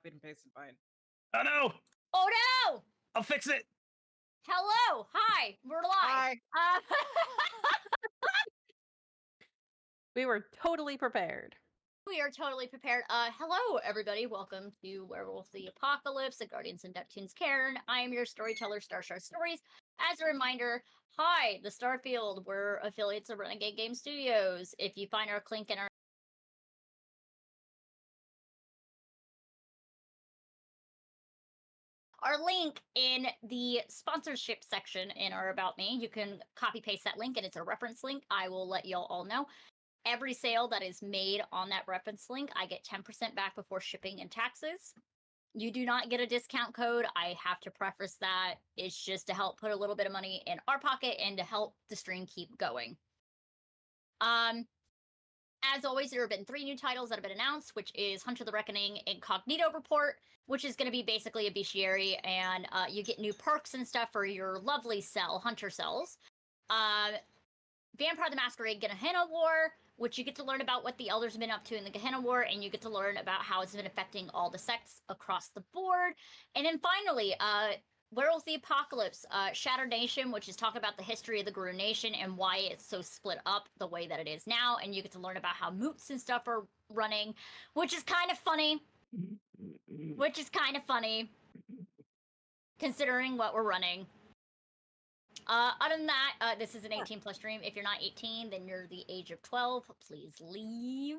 copied and pasted mine. Oh no! Oh no! I'll fix it! Hello! Hi! We're live! Hi. We were totally prepared. We are totally prepared. Hello, everybody. Welcome to Werewolf the Apocalypse, the Guardians of Neptune's Caern. I am your storyteller, Starshard.Stories. As a reminder, hi, the Starfield. We're affiliates of Renegade Game Studios. If you find our clink in our link in the sponsorship section in our About Me, you can copy paste that link, and it's a reference link. I will let y'all all know. Every sale that is made on that reference link, I get 10% back before shipping and taxes. You do not get a discount code. I have to preface that. It's just to help put a little bit of money in our pocket and to help the stream keep going. As always, there have been 3 new titles that have been announced, which is Hunter the Reckoning Incognito Report, which is going to be basically a bestiary, and you get new perks and stuff for your lovely hunter cells. Vampire the Masquerade Gehenna War, which you get to learn about what the Elders have been up to in the Gehenna War, and you get to learn about how it's been affecting all the sects across the board. And then finally, Werewolf the Apocalypse, Shattered Nation, which is talking about the history of the Guru Nation and why it's so split up the way that it is now. And you get to learn about how moots and stuff are running, which is kind of funny. Considering what we're running. Other than that, this is an 18+ stream. If you're not 18, then you're the age of 12. Please leave.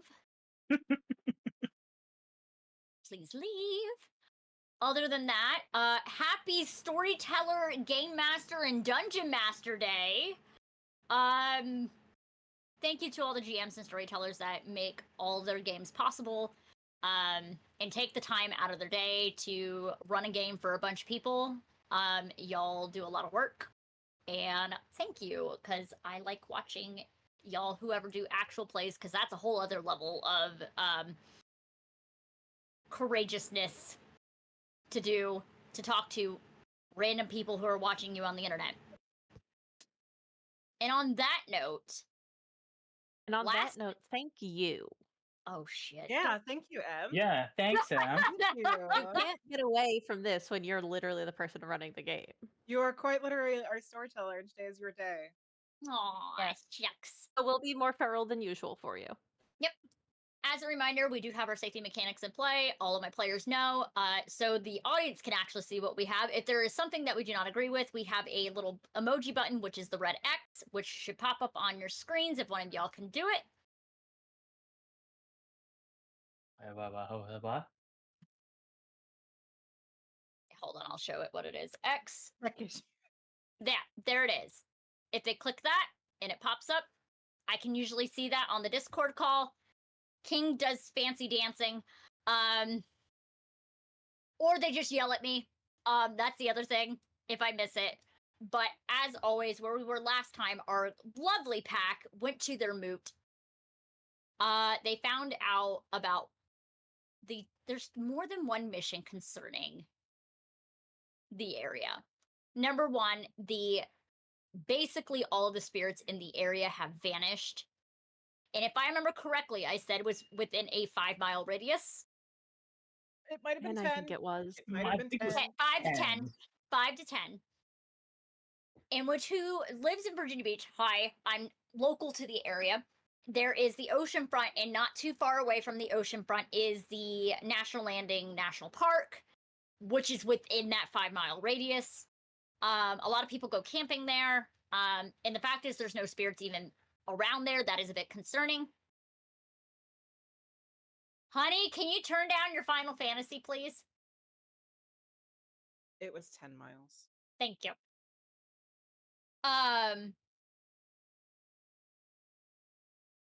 Please leave. Other than that, happy Storyteller, Game Master, and Dungeon Master Day. Thank you to all the GMs and storytellers that make all their games possible, and take the time out of their day to run a game for a bunch of people. Y'all do a lot of work, and thank you, because I like watching y'all, whoever do actual plays, because that's a whole other level of courageousness to talk to random people who are watching you on the internet. And on that note... thank you. Oh, shit. Yeah, thank you, Em. Yeah, thanks, Em. Thank you. You can't get away from this when you're literally the person running the game. You are quite literally our storyteller, and today is your day. Aw, Yes. shucks. So we'll be more feral than usual for you. Yep. As a reminder, we do have our safety mechanics in play. All of my players know, so the audience can actually see what we have. If there is something that we do not agree with, we have a little emoji button, which is the red X, which should pop up on your screens if one of y'all can do it. What? Hold on, I'll show it what it is. X. There it is. If they click that and it pops up, I can usually see that on the Discord call. King does fancy dancing. Or they just yell at me. That's the other thing, if I miss it. But as always, where we were last time, our lovely pack went to their moot. They found out about there's more than one mission concerning the area. Number one, basically all of the spirits in the area have vanished. And if I remember correctly, I said it was within a 5-mile radius. It might have been 10. I think it was. It might have been 10. 5 to 10. 5 to 10. And who lives in Virginia Beach. Hi, I'm local to the area. There is the oceanfront, and not too far away from the oceanfront is the National Landing National Park, which is within that 5-mile radius. A lot of people go camping there. And the fact is there's no spirits even around there. That is a bit concerning. Honey, can you turn down your Final Fantasy, please? It was 10 miles. Thank you.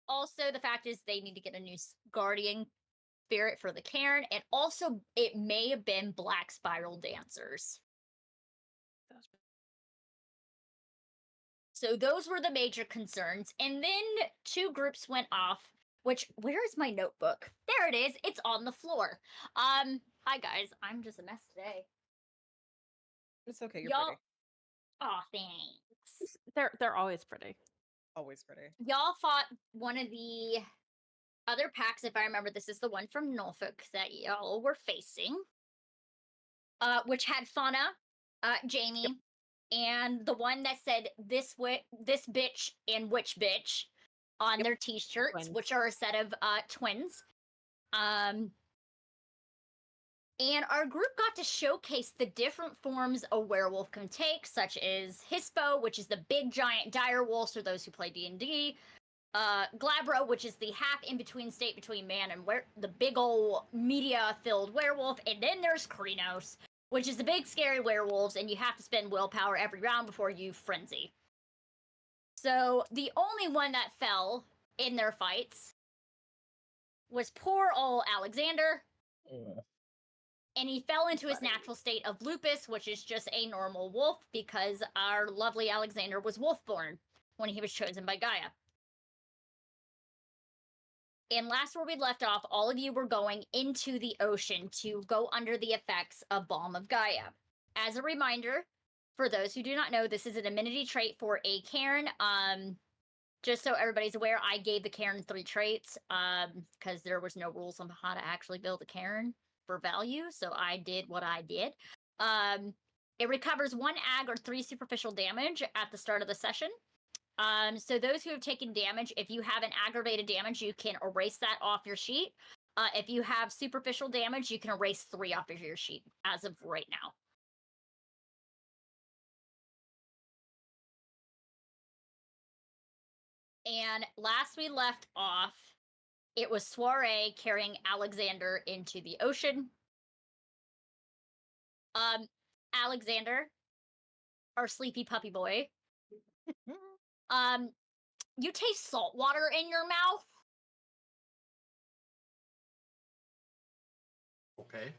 Also, the fact is they need to get a new guardian spirit for the Caern, and also it may have been Black Spiral Dancers. So those were the major concerns. And then 2 groups went off, which, where is my notebook? There it is. It's on the floor. Hi guys. I'm just a mess today. It's okay, you're Y'all... pretty. Aw, thanks. They're always pretty. Always pretty. Y'all fought one of the other packs, if I remember, this is the one from Norfolk that y'all were facing, which had Fauna, Jamie, and the one that said this bitch and which bitch on their t-shirts, Twins. which are a set of twins. And our group got to showcase the different forms a werewolf can take, such as Hispo, which is the big giant dire wolf for those who play D&D, Glabro, which is the half in-between state between man and the big ol' media-filled werewolf, and then there's Krynos, which is the big scary werewolves, and you have to spend willpower every round before you frenzy. So the only one that fell in their fights was poor ol' Alexander. And he fell into his natural state of lupus, which is just a normal wolf, because our lovely Alexander was wolfborn when he was chosen by Gaia. And last where we left off, all of you were going into the ocean to go under the effects of Balm of Gaia. As a reminder, for those who do not know, this is an amenity trait for a Caern. Just so everybody's aware, I gave the Caern 3 traits because there was no rules on how to actually build a Caern for value, so I did what I did. It recovers 1 ag or 3 superficial damage at the start of the session. So those who have taken damage, if you have an aggravated damage, you can erase that off your sheet. If you have superficial damage, you can erase 3 off of your sheet as of right now. And last we left off, it was Soriée carrying Alexander into the ocean. Alexander, our sleepy puppy boy, you taste salt water in your mouth. Okay.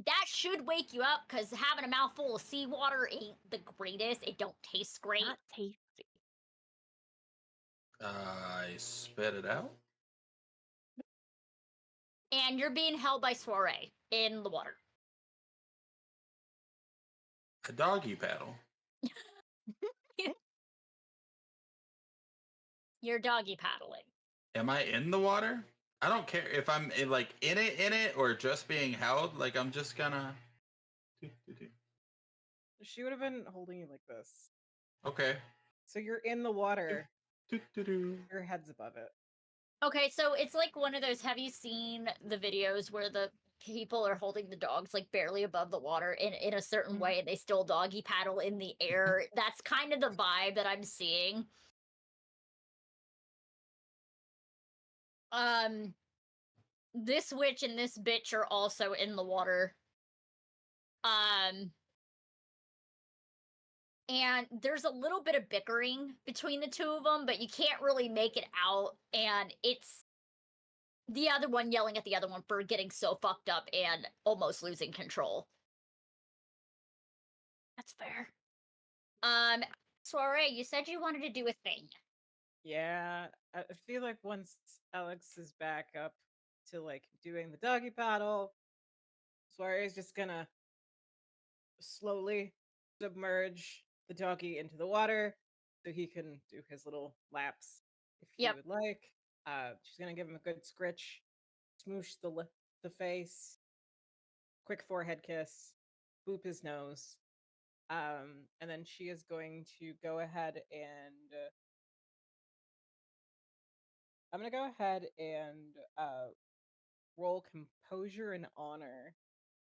That should wake you up, because having a mouthful of seawater ain't the greatest. It don't taste great. Not tasty. I spit it out. And you're being held by Soriée in the water. A doggy paddle. You're doggy paddling. Am I in the water? I don't care if I'm like in it or just being held. Like I'm just gonna. She would have been holding you like this. Okay. So you're in the water. Your head's above it. Okay, so it's like one of those, have you seen the videos where the people are holding the dogs like barely above the water in a certain way and they still doggy paddle in the air? That's kind of the vibe that I'm seeing. This witch and this bitch are also in the water. And there's a little bit of bickering between the two of them, but you can't really make it out. And it's the other one yelling at the other one for getting so fucked up and almost losing control. That's fair. Soriée, you said you wanted to do a thing. Yeah, I feel like once Alex is back up to like doing the doggy paddle, Sorié's just gonna slowly submerge the doggy into the water so he can do his little laps if he would like. She's gonna give him a good scritch, smoosh the face, quick forehead kiss, boop his nose, and then she is going to go ahead and I'm gonna go ahead and roll composure and honor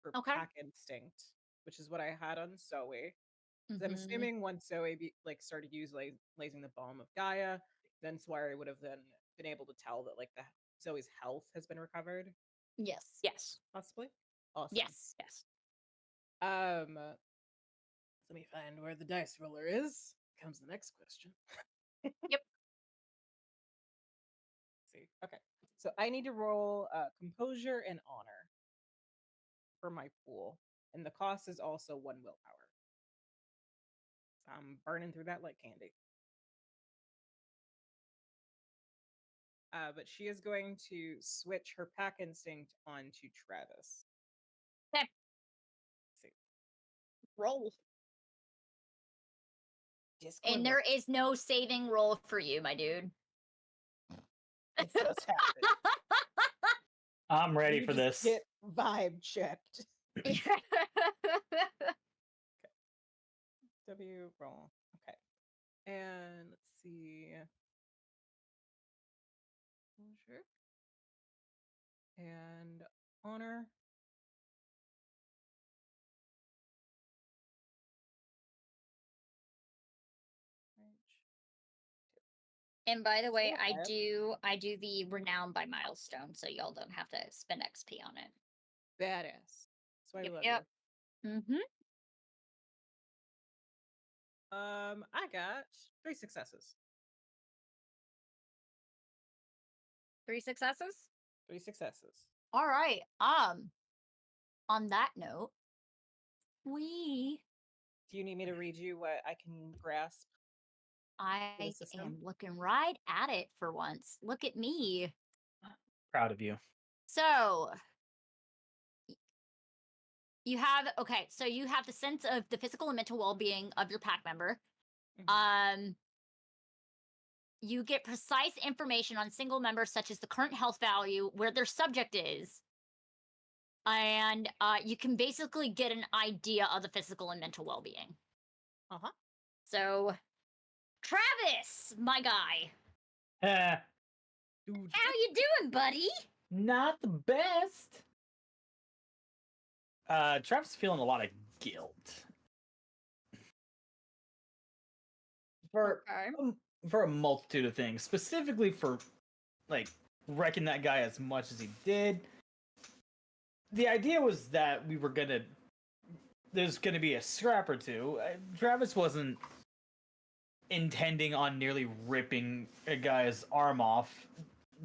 for pack instinct, which is what I had on Zoe. I'm assuming once Zoe started using the Balm of Gaia, then Soriée would have then been able to tell that like Zoe's health has been recovered. Yes. Yes. Possibly. Awesome. Yes. Yes. Let me find where the dice roller is. Comes the next question. Yep. Let's see. Okay. So I need to roll composure and honor for my pool. And the cost is also 1 willpower. So I'm burning through that like candy. But she is going to switch her pack instinct onto Travis. Okay. Let's see. Roll. Just And there is no saving roll for you, my dude. It does happen. I'm ready You for just this. Get vibe checked. W roll. Okay. And let's see. Sure. And honor. And by the way, Okay. I do the renown by milestone, so y'all don't have to spend XP on it. Badass. That's why we love Yep. you. Mm-hmm. I got 3 successes. 3 successes? 3 successes. All right. On that note, we Do you need me to read you what I can grasp? I system? am looking right at it for once. Look at me. Proud of you. So you have so you have the sense of the physical and mental well-being of your pack member. Mhm. You get precise information on single members such as the current health value, where their subject is. And you can basically get an idea of the physical and mental well-being. Uh-huh. So Travis, my guy. Dude. How you doing, buddy? Not the best. Travis is feeling a lot of guilt. For a multitude of things, specifically for like wrecking that guy as much as he did. The idea was that there's gonna be a scrap or two. Travis wasn't intending on nearly ripping a guy's arm off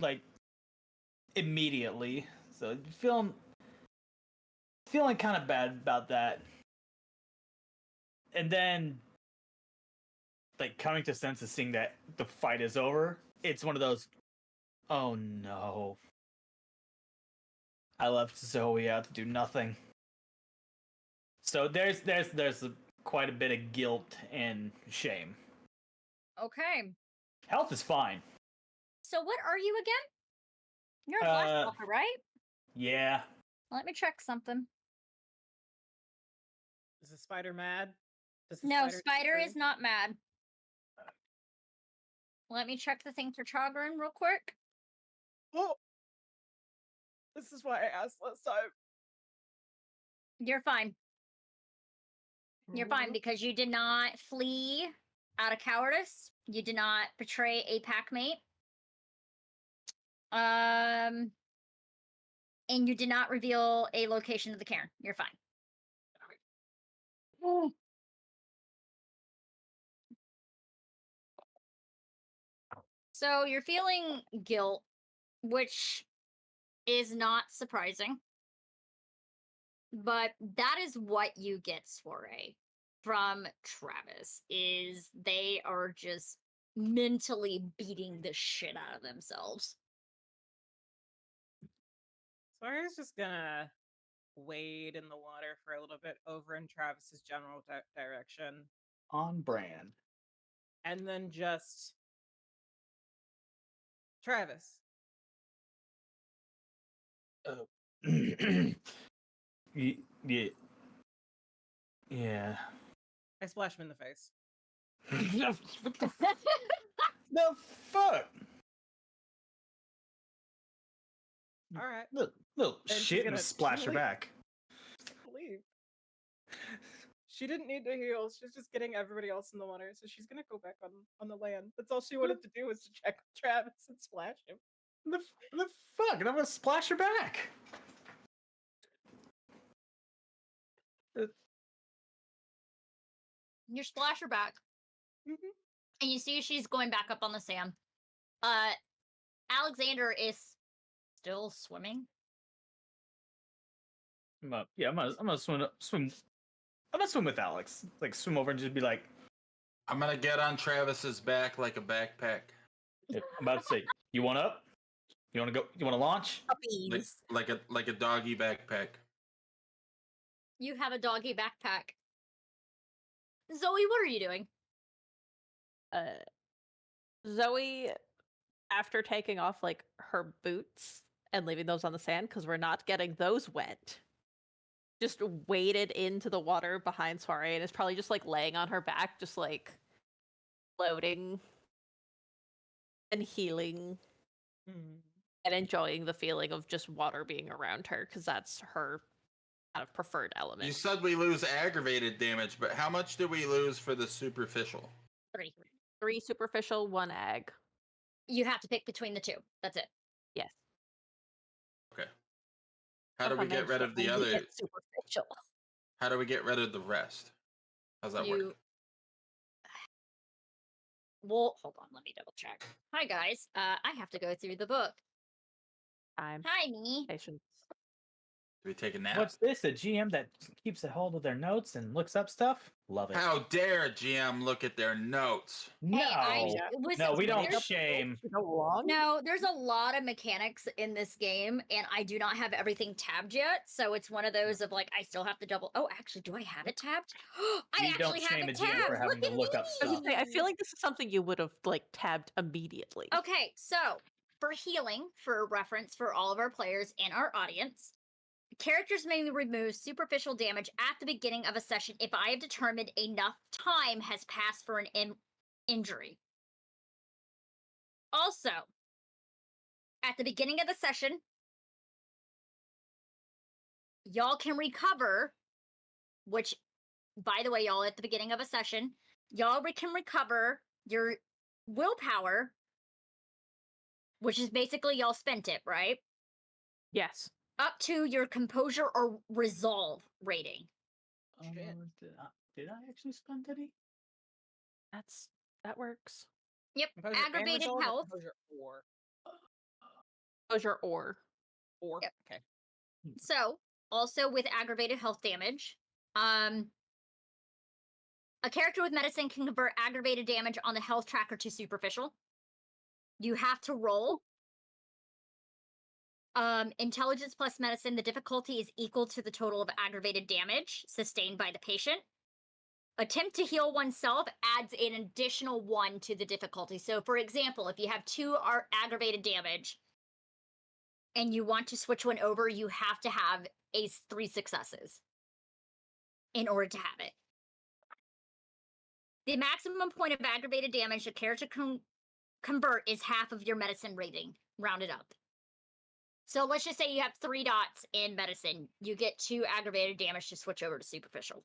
like immediately, so feeling kind of bad about that. And then like coming to senses, seeing that the fight is over, it's one of those, oh no, I left Zoe out to do nothing. So there's quite a bit of guilt and shame. Okay. Health is fine. So what are you again? You're a Flash Walker, right? Yeah. Let me check something. Is the spider mad? No, Spider is not mad. Let me check the thing for Chagrin real quick. Oh! This is why I asked last time. You're fine. You're fine because you did not flee out of cowardice. You did not betray a packmate. And you did not reveal a location of the cairn. You're fine. So you're feeling guilt, which is not surprising. But that is what you get, Soriée, from Travis, is they are just mentally beating the shit out of themselves. Sorié's just gonna wade in the water for a little bit over in Travis's general direction. On brand. And then just... Travis. Oh. Yeah. Yeah. I splash him in the face. What the fuck? Alright. Little And she's shit and gonna splash her leave. back. Leave. She didn't need to heal. She's just getting everybody else in the water, so she's gonna go back on the land. That's all she wanted to do, was to check Travis and splash him. The fuck? And I'm gonna splash her back. You splash her back. Mm-hmm. And you see she's going back up on the sand. Alexander is still swimming. I'm gonna swim. I'm gonna swim with Alex. Like swim over and just be like, I'm gonna get on Travis's back like a backpack. I'm about to say, you want up? You want to go? You want to launch? Puppies. Like a doggy backpack. You have a doggy backpack. Zoe, what are you doing? Zoe, after taking off like her boots and leaving those on the sand because we're not getting those wet, just waded into the water behind Soriée and is probably just like laying on her back, just like floating and healing and enjoying the feeling of just water being around her because that's her kind of preferred element. You said we lose aggravated damage, but how much do we lose for the superficial? 3 superficial, 1 ag. You have to pick between the two. That's it. Yes. Okay. How do we get rid of the You other? get superficial. How do we get rid of the rest? How's that work? Well, hold on. Let me double check. Hi, guys. I have to go through the book. Time. Hi, me. Patience. Do we take a nap? What's this? A GM that keeps a hold of their notes and looks up stuff? Love it. How dare GM look at their notes? No, no, we don't there's- shame. No, there's a lot of mechanics in this game, and I do not have everything tabbed yet. So it's one of those of like I still have to double. Oh, actually, do I have it tabbed? I You don't actually have shame it a GM tabbed. for having to look up I was stuff. gonna say, I feel like this is something you would have like tabbed immediately. Okay, so for healing, for reference for all of our players and our audience, characters may remove superficial damage at the beginning of a session if I have determined enough time has passed for an injury. Also, at the beginning of the session, y'all can recover, which, by the way, y'all, at the beginning of a session, y'all can recover your willpower, which is basically y'all spent it, right? Yes. Up to your composure or resolve rating. Did I actually spend any? That works. Yep. Composure and Aggravated resolve or health. composure or Exposure or. Yep. Okay. So, also with aggravated health damage, a character with medicine can convert aggravated damage on the health tracker to superficial. You have to roll. Intelligence plus medicine, the difficulty is equal to the total of aggravated damage sustained by the patient. Attempt to heal oneself adds an additional 1 to the difficulty. So, for example, if you have 2 aggravated damage and you want to switch one over, you have to have 3 successes in order to have it. The maximum point of aggravated damage a character can convert is half of your medicine rating, rounded up. So let's just say you have 3 dots in medicine. You get 2 aggravated damage to switch over to superficial.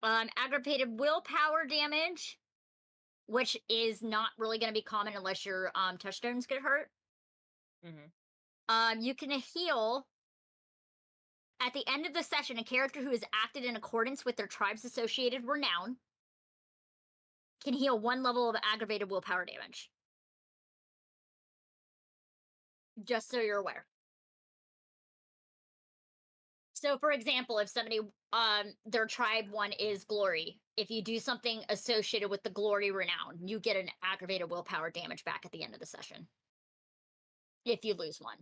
Aggravated willpower damage, which is not really going to be common unless your touchstones get hurt. You can heal at the end of the session. A character who has acted in accordance with their tribe's associated renown can heal 1 level of aggravated willpower damage. Just so you're aware. So, for example, if somebody, their tribe one is glory, if you do something associated with the glory renown, you get an aggravated willpower damage back at the end of the session. If you lose one.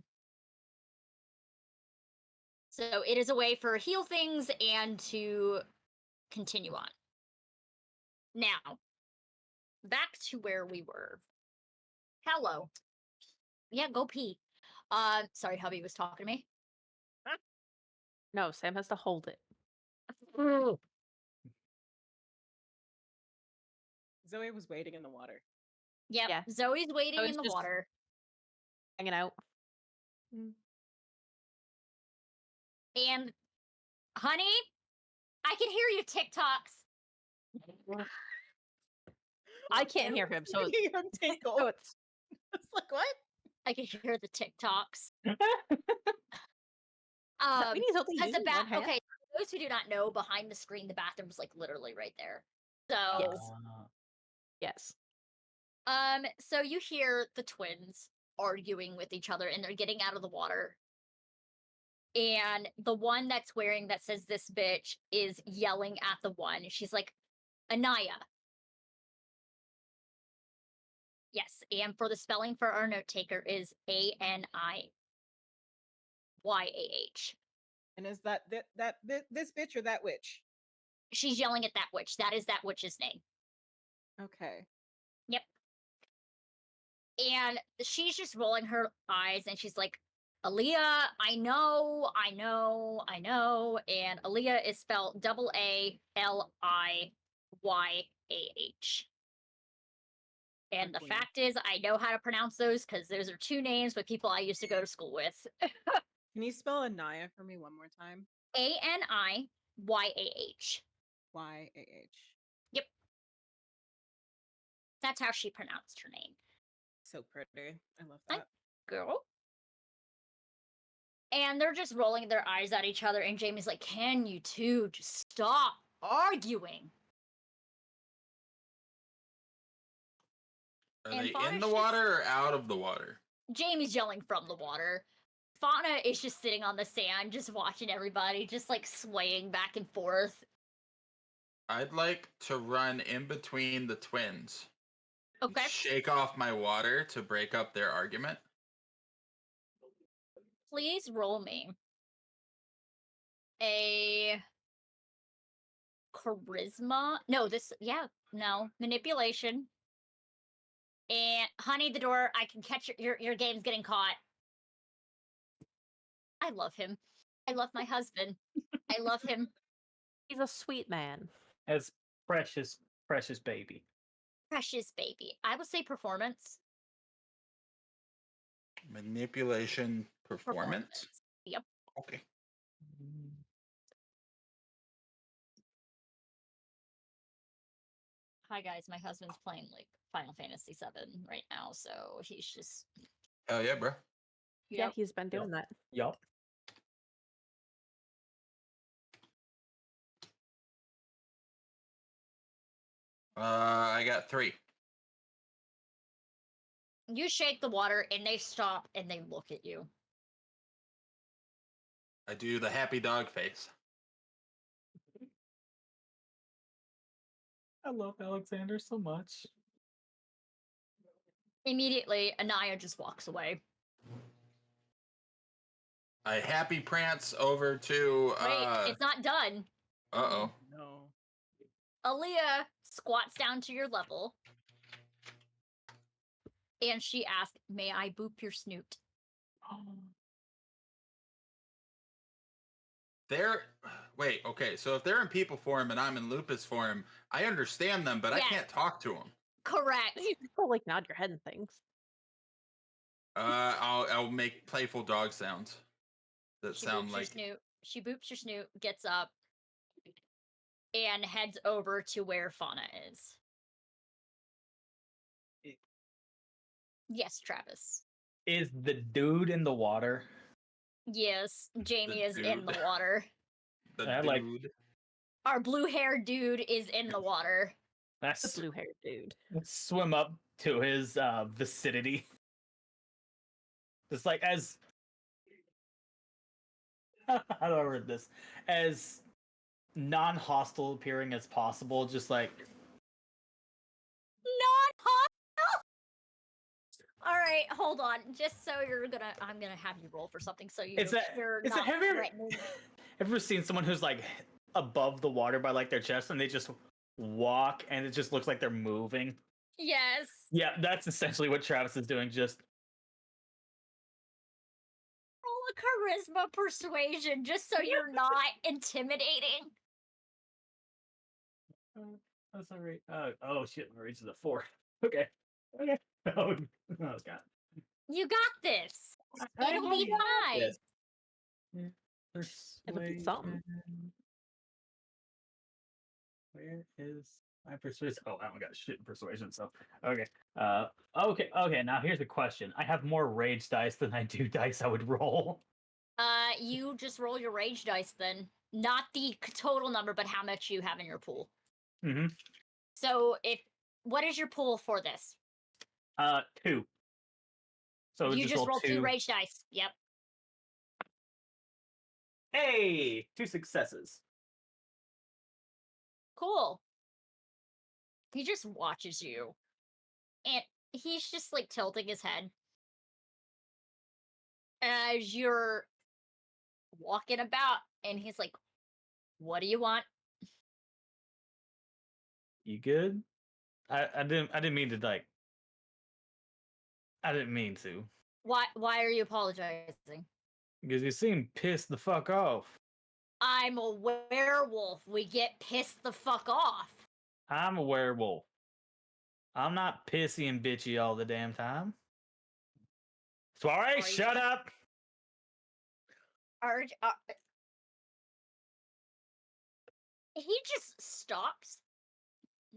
So it is a way for heal things and to continue on. Now, back to where we were. Hello. Yeah, go pee. Sorry, hubby was talking to me. No, Sam has to hold it. Zoe was waiting in the water. Yep. Yeah. Zoe's waiting Zoe's in the just- water. Hanging out. And, honey, I can hear your TikToks. I can't hear him, so Making him tinkle. so it's It's like, what? I can hear the TikToks. Does that mean he's only Because the using one hand? okay, for those who do not know, behind the screen, the bathroom's like literally right there. So, Yes. So you hear the twins arguing with each other, and they're getting out of the water. And the one that's wearing that says "this bitch" is yelling at the one. She's like, "Anaya." Yes, and for the spelling for our note taker is ANIYAH. And is that this bitch or that witch? She's yelling at that witch. That is that witch's name. Okay. Yep. And she's just rolling her eyes and she's like, Aaliyah, I know. And Aaliyah is spelled AALIYAH. And the fact is, I know how to pronounce those because those are two names with people I used to go to school with. Can you spell Anaya for me one more time? ANIYAH. YAH. Yep. That's how she pronounced her name. So pretty. I love that. Girl. And they're just rolling their eyes at each other, and Jamie's like, can you two just stop arguing? Are And they Fauna's in the just- water or out of the water? Jamie's yelling from the water. Fauna is just sitting on the sand, just watching everybody, just like swaying back and forth. I'd like to run in between the twins. and Okay. Shake off my water to break up their argument. Please roll me a charisma. No, manipulation. And honey, the door. I can catch your game's getting caught. I love him. I love my husband. I love him. He's a sweet man. As precious baby. Precious baby. I would say performance. Manipulation performance? Yep. Okay. Hi guys, my husband's playing like Final Fantasy VII right now, so he's just Hell yeah, bro. Yeah, he's been doing that. Yup. I got 3. You shake the water and they stop and they look at you. I do the happy dog face. I love Alexander so much. Immediately, Anaya just walks away. I happy prance over to Wait, it's not done. Uh-oh. No. Aaliyah squats down to your level. And she asked, may I boop your snoot? Wait, okay, so if they're in people form and I'm in lupus form, I understand them, but Yes. I can't talk to them. Correct. You can still like nod your head and things. I'll make playful dog sounds that She sound boops like your snoot. She boops your snoot, gets up, and heads over to where Fauna is. Yes, Travis. Is the dude in the water? Yes, Jamie The is in the dude. water. the I dude. like- Our blue-haired dude is in the water. The That's blue-haired dude. swim up to his vicinity. Just like as how do I word this? As non-hostile appearing as possible, just like Not hostile. All right, hold on. Just so I'm gonna have you roll for something so you're not have you ever, threatening. ever seen someone who's like above the water by like their chest and they just walk and it just looks like they're moving? Yes. Yeah, that's essentially what Travis is doing. Just Roll a charisma persuasion just so you're not intimidating. that's all right. Oh shit, my reach is a 4. Okay. Oh, God. You got this. It'll be fine. Yes. It'll be something. Persuasion. Where is my persuasion? Oh, I don't got shit in persuasion, so okay. Okay, now here's the question. I have more rage dice than I do dice I would roll. You just roll your rage dice then. Not the total number, but how much you have in your pool. Mm-hmm. So what is your pool for this? 2. So You just roll 2 2 rage dice. Yep. Hey, 2 successes. Cool. He just watches you. And he's just like tilting his head. As you're walking about, and he's like, what do you want? You good? I didn't mean to like I didn't mean to. Why are you apologizing? Because you seem pissed the fuck off. I'm a werewolf. We get pissed the fuck off. I'm a werewolf. I'm not pissy and bitchy all the damn time. Soriée, shut up! He just stops,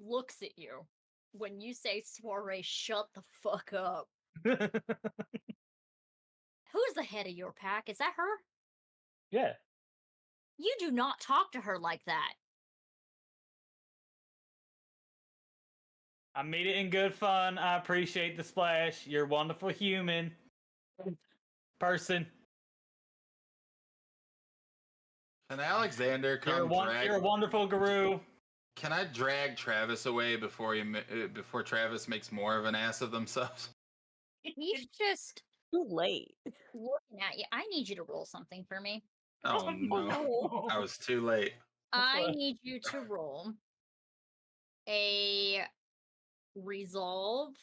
looks at you when you say, Soriée, shut the fuck up. Who's the head of your pack? Is that her? Yeah. You do not talk to her like that. I mean it in good fun. I appreciate the splash. You're a wonderful human. Person. Can Alexander come drag? You're a wonderful guru. Can I drag Travis away before Travis makes more of an ass of themselves? He's just Too late. looking at you. I need you to roll something for me. Oh no, I was too late. I need you to roll a resolve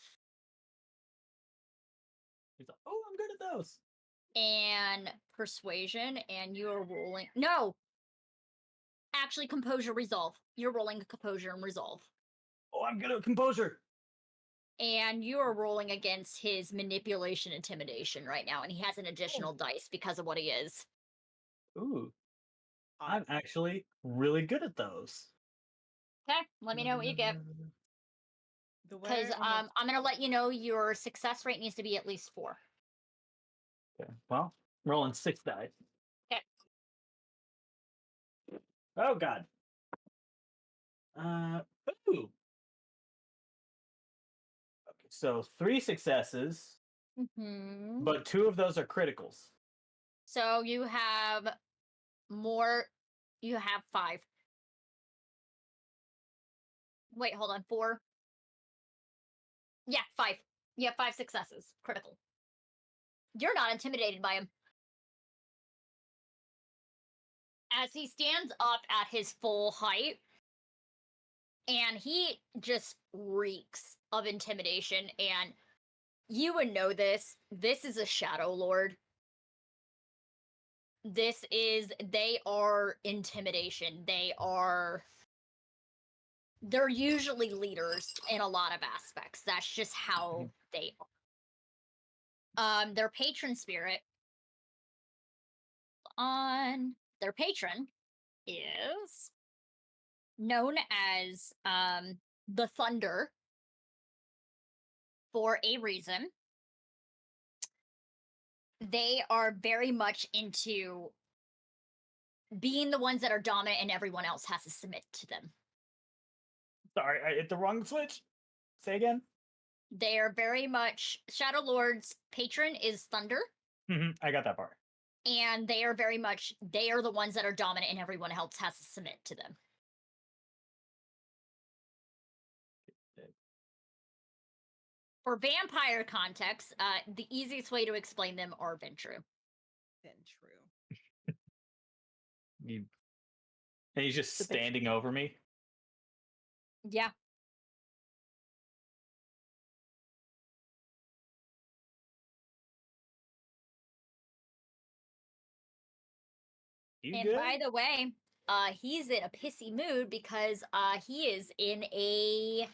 He's like, oh, I'm good at those. and persuasion, and you are rolling. No! Actually, composure resolve. You're rolling a composure and resolve. Oh, I'm good at composure. And you are rolling against his manipulation intimidation right now, and he has an additional dice because of what he is. Ooh. I'm actually really good at those. Okay, let me know what you get. The way Because I'm going to let you know your success rate needs to be at least 4. Okay. Well, rolling 6 dice. Okay. Oh god. Ooh. Okay, so 3 successes, Mm-hmm. but 2 of those are criticals. So you have more. You have 5. Wait, hold on. 4. Yeah, 5. You have 5 successes. Critical. You're not intimidated by him. As he stands up at his full height, and he just reeks of intimidation, and you would know this. This is a Shadow Lord. They are intimidation. They're usually leaders in a lot of aspects. That's just how they are. Their patron spirit on their patron is known as the Thunder for a reason. They are very much into being the ones that are dominant and everyone else has to submit to them. Sorry, I hit the wrong switch. Say again. They are very much Shadow Lord's patron is Thunder. I got that part. And they are the ones that are dominant and everyone else has to submit to them. For vampire context, the easiest way to explain them are Ventru. And he's just standing over me. Yeah. And by the way, he's in a pissy mood because he is in a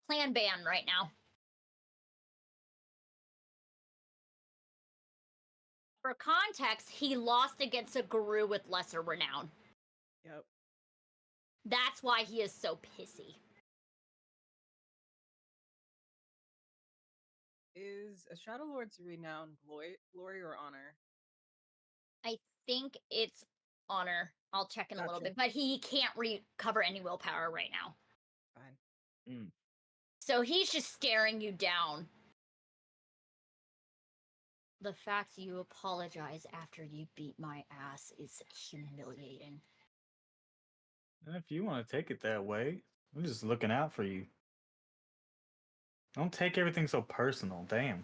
clan ban right now. For context, he lost against a guru with lesser renown. Yep. That's why he is so pissy. Is a Shadow Lord's renown glory or honor? I think it's honor. I'll check in a little Gotcha. bit, but he can't recover any willpower right now. Fine. So he's just staring you down. The fact you apologize after you beat my ass is humiliating. If you want to take it that way, I'm just looking out for you. Don't take everything so personal. Damn.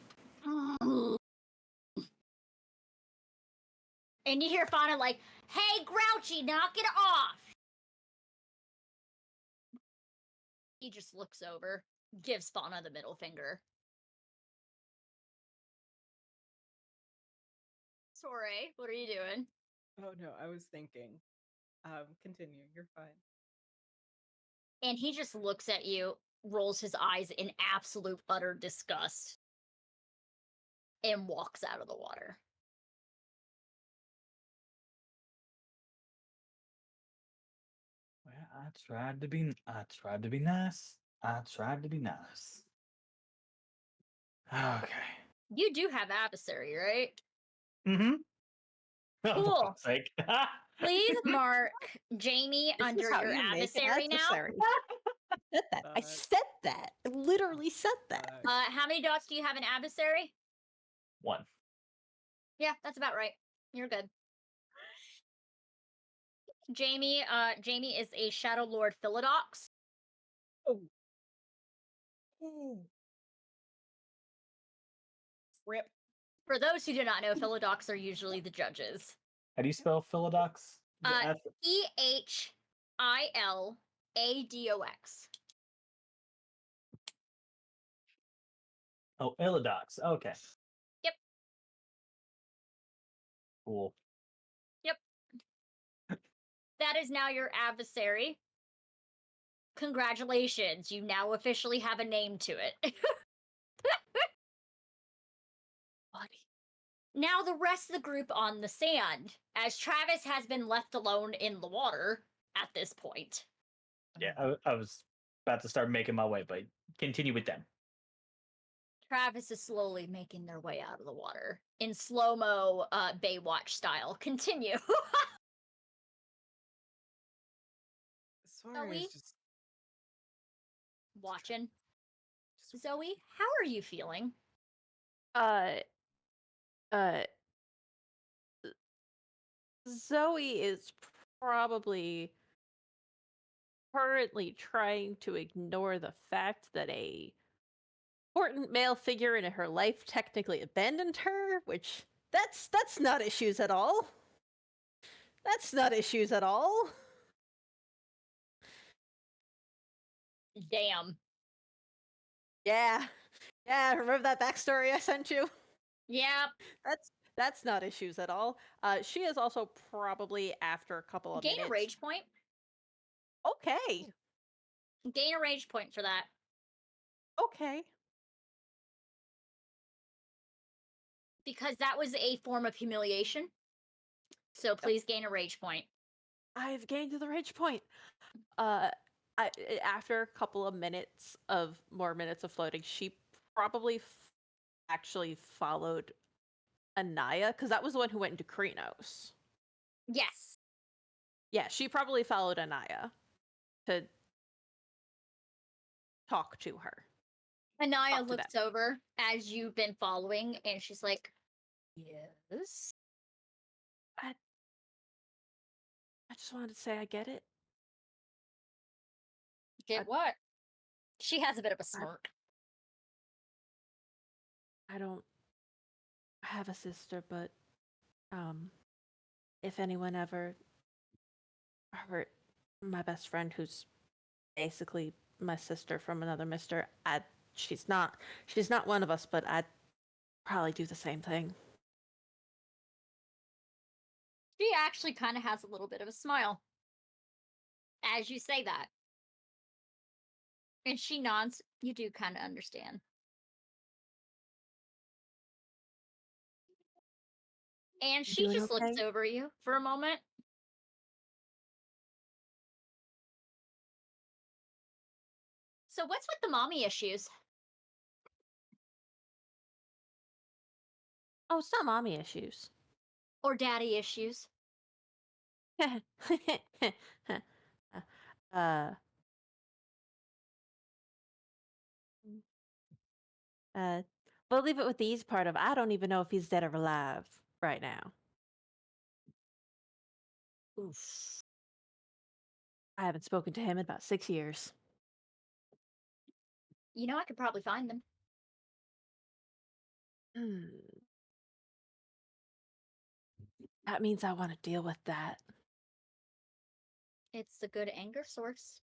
And you hear Fauna like, hey, Grouchy, knock it off. He just looks over. gives Fauna the middle finger. Soriée, what are you doing? Oh no, I was thinking. Continue. You're fine. And he just looks at you, rolls his eyes in absolute utter disgust, and walks out of the water. Well, I tried to be nice. I tried to be nice. Okay. You do have adversary, right? Mm-hmm. Oh, for Cool. fuck's sake. Please mark Jamie This is under how your you make an adversary now. adversary. I said that. I said that. I literally said that. How many dots do you have in adversary? 1. Yeah, that's about right. You're good. Jamie is a Shadow Lord Philodox. Oh. Ooh. Rip. For those who do not know, Philodox are usually the judges. How do you spell Philodox? EHILADOX. Oh, Illidox. Okay. Yep. Cool. Yep. That is now your adversary. Congratulations, you now officially have a name to it. Now the rest of the group on the sand, as Travis has been left alone in the water at this point. Yeah, I was about to start making my way, but continue with them. Travis is slowly making their way out of the water in slow-mo Baywatch style. Continue. Sorry, it's just Watching. Zoe, how are you feeling? Zoe is probably currently trying to ignore the fact that a important male figure in her life technically abandoned her, which that's not issues at all. That's not issues at all. Damn. Yeah. Yeah, remember that backstory I sent you? Yeah. That's not issues at all. She is also probably after a couple of Gain minutes. a rage point. Okay. Gain a rage point for that. Okay. Because that was a form of humiliation. So please gain a rage point. I've gained the rage point. After a couple of more minutes of floating, she probably actually followed Anaya, because that was the one who went into Krenos. Yes. Yeah, she probably followed Anaya to talk to her. Anaya looks over as you've been following, and she's like, yes? I just wanted to say I get it. Get what? She has a bit of a smirk. I don't have a sister, but if anyone ever hurt my best friend, who's basically my sister from another mister, she's not one of us, but I'd probably do the same thing. She actually kind of has a little bit of a smile as you say that. And she nods. You do kind of understand. And she just looks over you for a moment. So what's with the mommy issues? Oh, it's not mommy issues. Or daddy issues. We'll leave it with the easy part of I don't even know if he's dead or alive right now. Oof. I haven't spoken to him in about 6 years. You know, I could probably find them. That means I want to deal with that. It's a good anger source.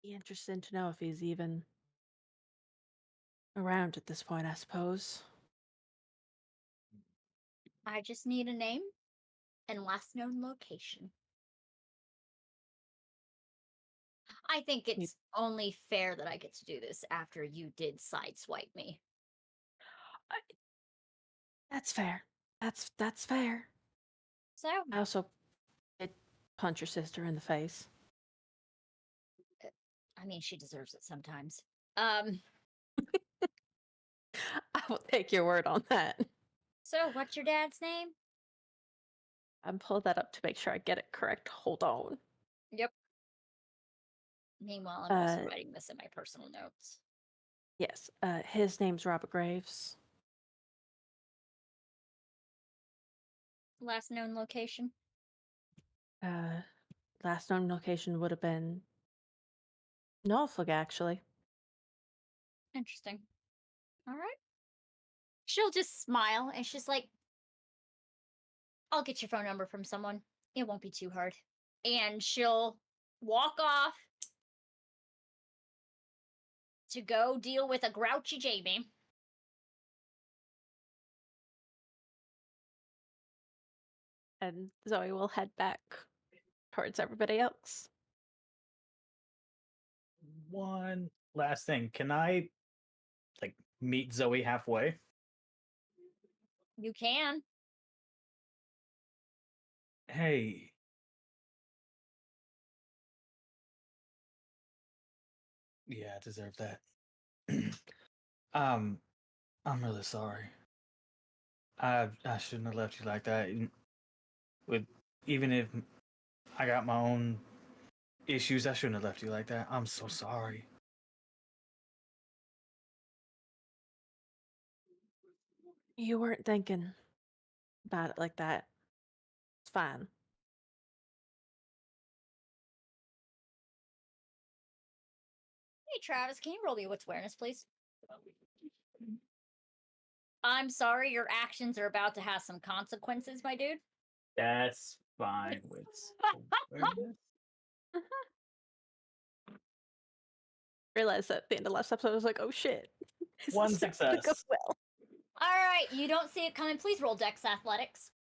Be interesting to know if he's even around at this point, I suppose. I just need a name and last known location. I think it's only fair that I get to do this after you did sideswipe me. That's fair. That's fair. So, I also did punch your sister in the face. I mean, she deserves it sometimes. I will take your word on that. So what's your dad's name? I'm pulling that up to make sure I get it correct. Hold on. Yep. Meanwhile, I'm also writing this in my personal notes. Yes. His name's Robert Graves. Last known location? Last known location would have been Norfolk, actually. Interesting. All right. She'll just smile and she's like, I'll get your phone number from someone. It won't be too hard. And she'll walk off to go deal with a grouchy Jamie. And Zoe will head back towards everybody else. One last thing. Can I meet Zoe halfway? You can. Hey. Yeah, I deserve that. I'm really sorry. I shouldn't have left you like that. Even if I got my own issues, I shouldn't have left you like that. I'm so sorry. You weren't thinking about it like that. It's fine. Hey, Travis, can you roll me what's awareness, please? I'm sorry, your actions are about to have some consequences, my dude. That's fine with awareness. Realized that at the end of last episode, I was like, oh shit. This One is not gonna go success. well. All right, you don't see it coming. Please roll Dex Athletics.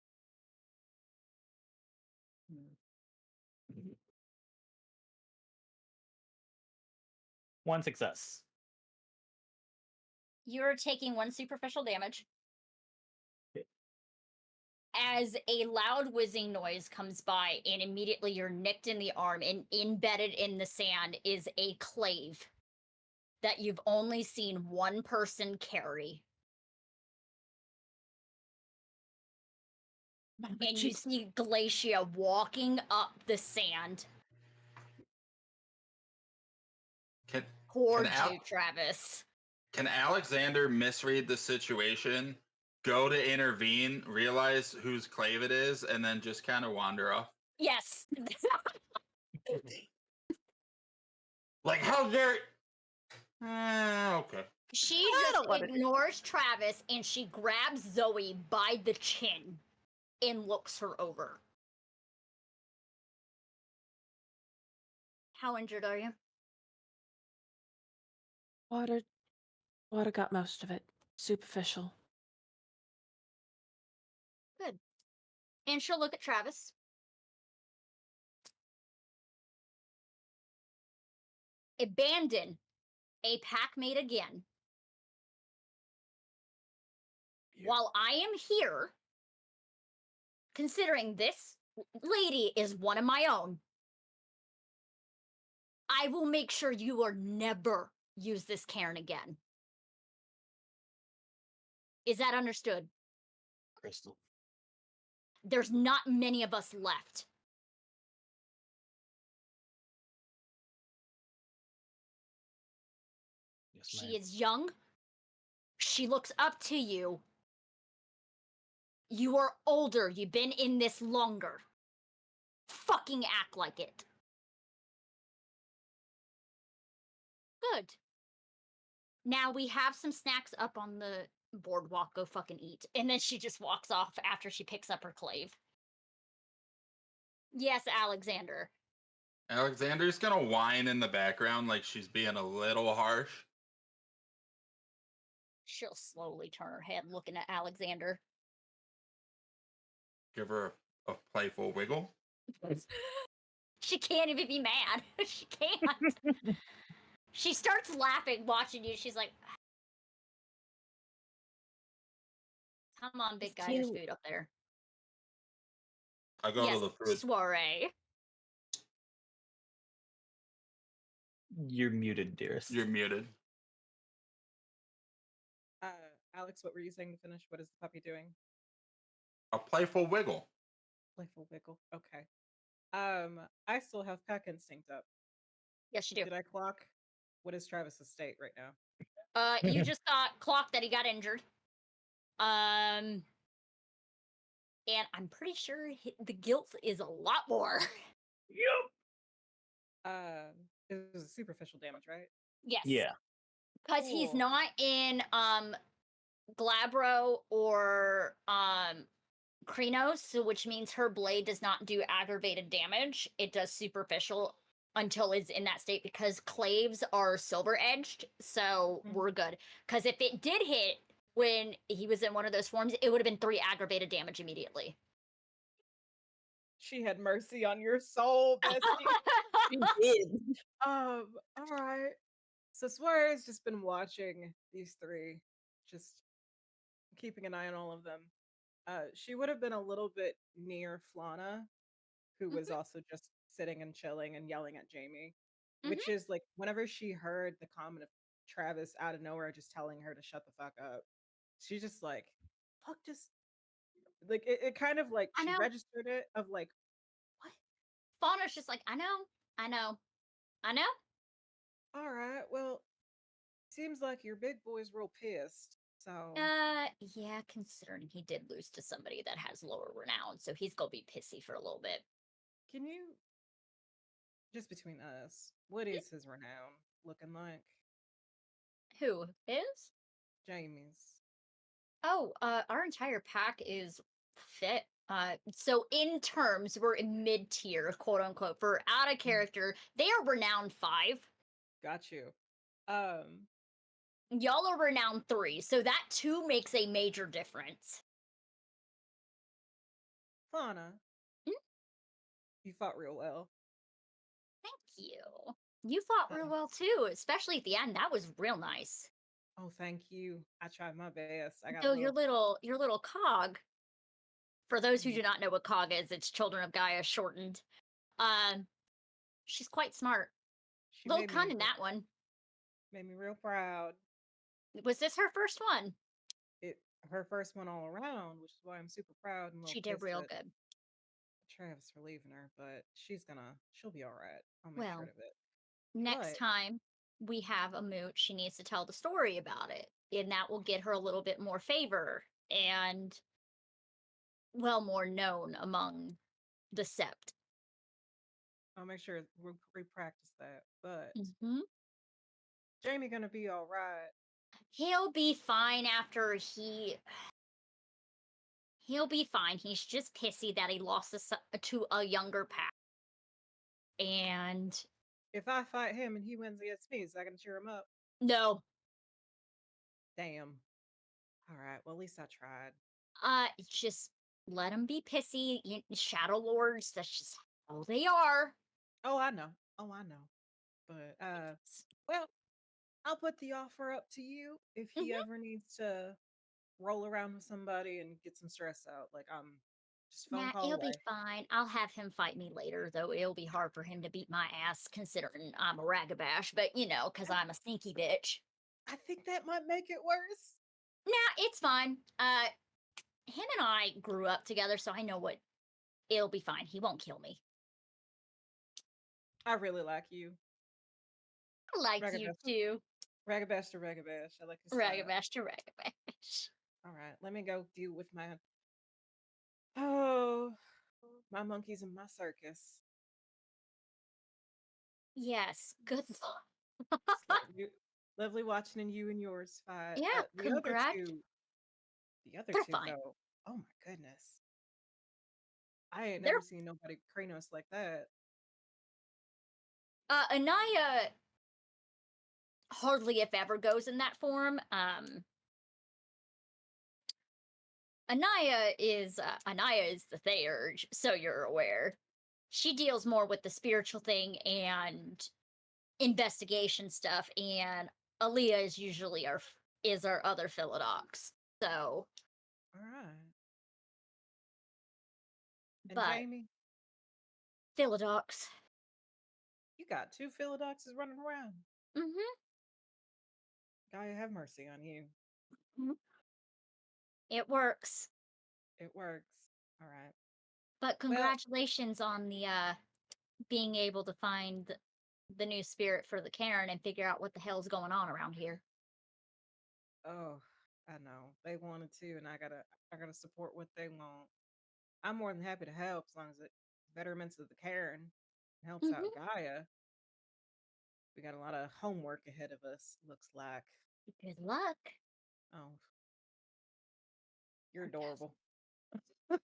One success. You're taking 1 superficial damage. Okay. As a loud whizzing noise comes by, and immediately you're nicked in the arm, and embedded in the sand is a clave that you've only seen one person carry. And you see Glacia walking up the sand towards you, Travis. Can Alexander misread the situation, go to intervene, realize whose clave it is, and then just kind of wander off? Yes. Like, how dare... okay. She just ignores Travis and she grabs Zoe by the chin and looks her over. How injured are you? Water got most of it. Superficial. Good. And she'll look at Travis. Abandon a pack mate again. Yeah. While I am here, considering this lady is one of my own, I will make sure you are never use this Caern again. Is that understood? Crystal. There's not many of us left. Yes, she is young. She looks up to you. You are older. You've been in this longer. Fucking act like it. Good. Now we have some snacks up on the boardwalk. Go fucking eat. And then she just walks off after she picks up her clave. Yes, Alexander. Alexander's gonna whine in the background like she's being a little harsh. She'll slowly turn her head looking at Alexander. Give her a playful wiggle. She can't even be mad. She can't. She starts laughing watching you. She's like, come on, big guy, there's food up there. I go Yes, to the food. Soiree. You're muted, dearest. You're muted. Alex, what were you saying to finish? What is the puppy doing? A playful wiggle. Playful wiggle. Okay. I still have pack instinct up. Yes, you do. Did I clock? What is Travis's state right now? You just got clocked that he got injured. And I'm pretty sure the guilt is a lot more. Yep. It was superficial damage, right? Yes. Yeah. Because he's Cool. not in Glabro or Krenos, so which means her blade does not do aggravated damage. It does superficial until it's in that state because claves are silver edged, so we're good. Because if it did hit when he was in one of those forms, it would have been 3 aggravated damage immediately. She had mercy on your soul, bestie. She did. All right. So Soiree's just been watching these three, just keeping an eye on all of them. She would have been a little bit near Flana, who was also just sitting and chilling and yelling at Jamie, which is like whenever she heard the comment of Travis out of nowhere just telling her to shut the fuck up, she's just like, fuck, just like it kind of like I she know. registered it of like, what? Fauna's just like, I know. All right, well, seems like your big boy's real pissed. So Yeah, considering he did lose to somebody that has lower renown, so he's gonna be pissy for a little bit. can you, just between us, what is his renown looking like? Who is? Jamie's. Oh, our entire pack is fit. So in terms, we're in mid-tier, quote unquote. For out of character, they are renowned 5. Got you. Y'all are renowned 3, so that 2 makes a major difference. Fauna, you fought real well. Thank you. You fought real well too, especially at the end. That was real nice. Oh, thank you. I tried my best. I got So a your little cog. For those who do not know what cog is, it's Children of Gaia shortened. She's quite smart. She Little made me cunning real- that one. Made me real proud. Was this her first one? Her first one all around, which is why I'm super proud. And She did real good. Travis for leaving her, but she'll be all right. I'll make Well, sure of it. Next But- time we have a moot, she needs to tell the story about it, and that will get her a little bit more favor and, well, more known among the sept. I'll make sure we practice that. But Mm-hmm. Jamie gonna be all right. He'll be fine after He'll be fine. He's just pissy that he lost to a younger pack. And If I fight him and he wins against me, is that gonna cheer him up? no, Damn. All right. Well, at least I tried. just let him be pissy. Shadow Lords, that's just how they are. Oh, I know. But well, I'll put the offer up to you if he ever needs to roll around with somebody and get some stress out. Like just phone Nah, call he'll away. be fine. I'll have him fight me later, though it'll be hard for him to beat my ass considering I'm a ragabash, but because I'm a sneaky bitch. I think that might make it worse. Nah, it's fine. Him and I grew up together, so I know it'll be fine. He won't kill me. I really like you. I like you Ragabash. too. Ragabash to ragabash. I like this. Ragabash to ragabash. All right, let me go deal with my my monkeys in my circus. Yes, good luck. Lovely watching you and yours fight. Yeah, the other two. They're fine. Though. Oh my goodness. I ain't They're- never seen nobody Kranos like that. Anaya hardly if ever goes in that form. Anaya is the Theurge, so you're aware. She deals more with the spiritual thing and investigation stuff, and Aaliyah is usually our other Philodox. So, All right. And but Jamie, Philodox. you got 2 Philodoxes running around. Mm-hmm. God have mercy on you. It works. It works. All right. But congratulations on the being able to find the new spirit for the Caern and figure out what the hell's going on around here. Oh, I know. They wanted to, and I gotta support what they want. I'm more than happy to help as long as it betterments of the Caern helps out Gaia. We got a lot of homework ahead of us, looks like. Good luck. Oh. You're adorable.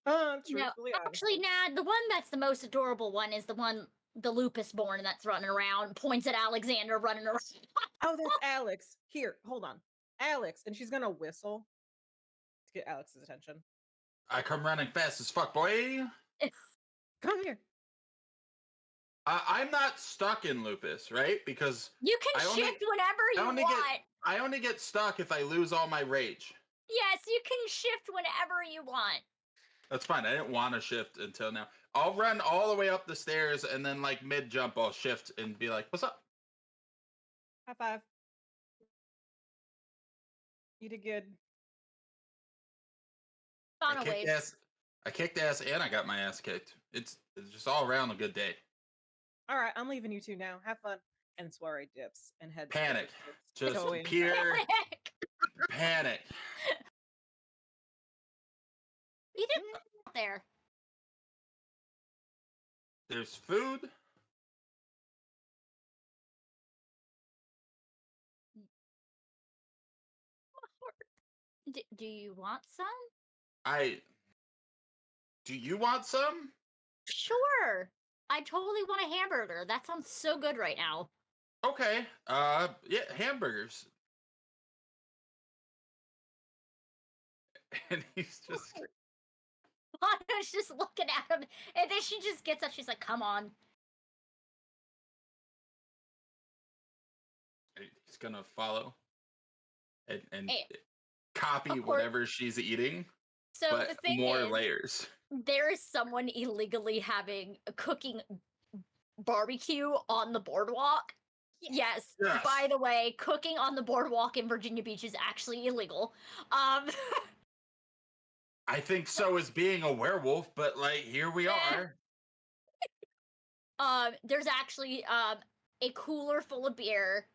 No, Truthfully, actually, honestly. nah, the one that's the most adorable one is the one, the lupus born that's running around, points at Alexander running around. Oh, that's Alex. Here, hold on. Alex. And she's gonna whistle to get Alex's attention. I come running fast as fuck, boy. Come here. I'm not stuck in lupus, right? Because You can shift whenever you want. I only get stuck if I lose all my rage. Yes, you can shift whenever you want. That's fine. I didn't want to shift until now. I'll run all the way up the stairs and then like mid jump I'll shift and be like, "What's up?" High five. You did good. Fauna waves. I kicked ass and I got my ass kicked. It's just all around a good day. All right, I'm leaving you two now. Have fun. And Soriée dips and heads. Panic. Just Zoe. pure panic. You did out there. There's food. Do you want some? Do you want some? Sure. I totally want a hamburger. That sounds so good right now. Okay. Yeah, hamburgers. And he's just Lana's just looking at him, and then she just gets up. She's like, "Come on." he's gonna follow and Hey, copy of course. whatever she's eating. So But the thing more is, layers. there is someone illegally cooking barbecue on the boardwalk. Yes. Yes. By the way, cooking on the boardwalk in Virginia Beach is actually illegal. I think so is being a werewolf, but like here we are. There's actually a cooler full of beer,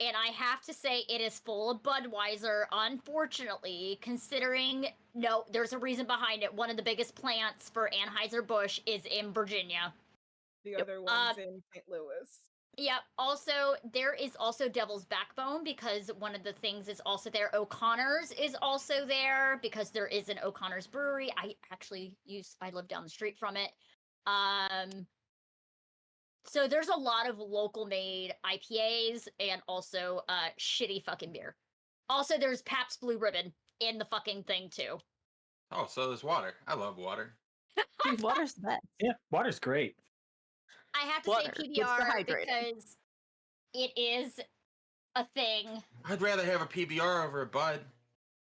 and I have to say it is full of Budweiser, unfortunately, considering there's a reason behind it. One of the biggest plants for Anheuser-Busch is in Virginia. The other one's in St. Louis. Yep. Also, there is also Devil's Backbone, because one of the things is also there. O'Connor's is also there because there is an O'Connor's brewery. I live down the street from it. So there's a lot of local made IPAs and also shitty fucking beer. Also, there's Pabst Blue Ribbon in the fucking thing too. Oh, so there's water. I love water. Dude, water's the best. Yeah, water's great. I have to Water say keeps you PBR hydrated. because it is a thing. I'd rather have a PBR over a Bud.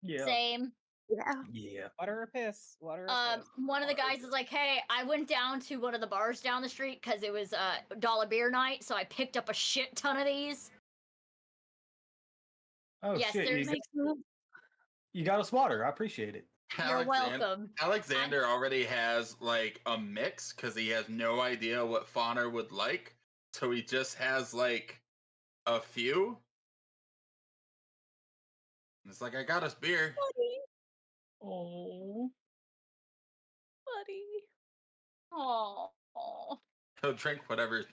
Yeah. Same. Yeah. Yeah. Water or piss? Water or piss? One of the guys is like, "Hey, I went down to one of the bars down the street because it was dollar beer night, so I picked up a shit ton of these." Oh Yes, shit! there's- You got us water. I appreciate it. You're welcome. Alexander already has like a mix because he has no idea what Fauna would like, so he just has like a few. It's like, I got us beer. Oh, buddy. Oh. He'll drink whatever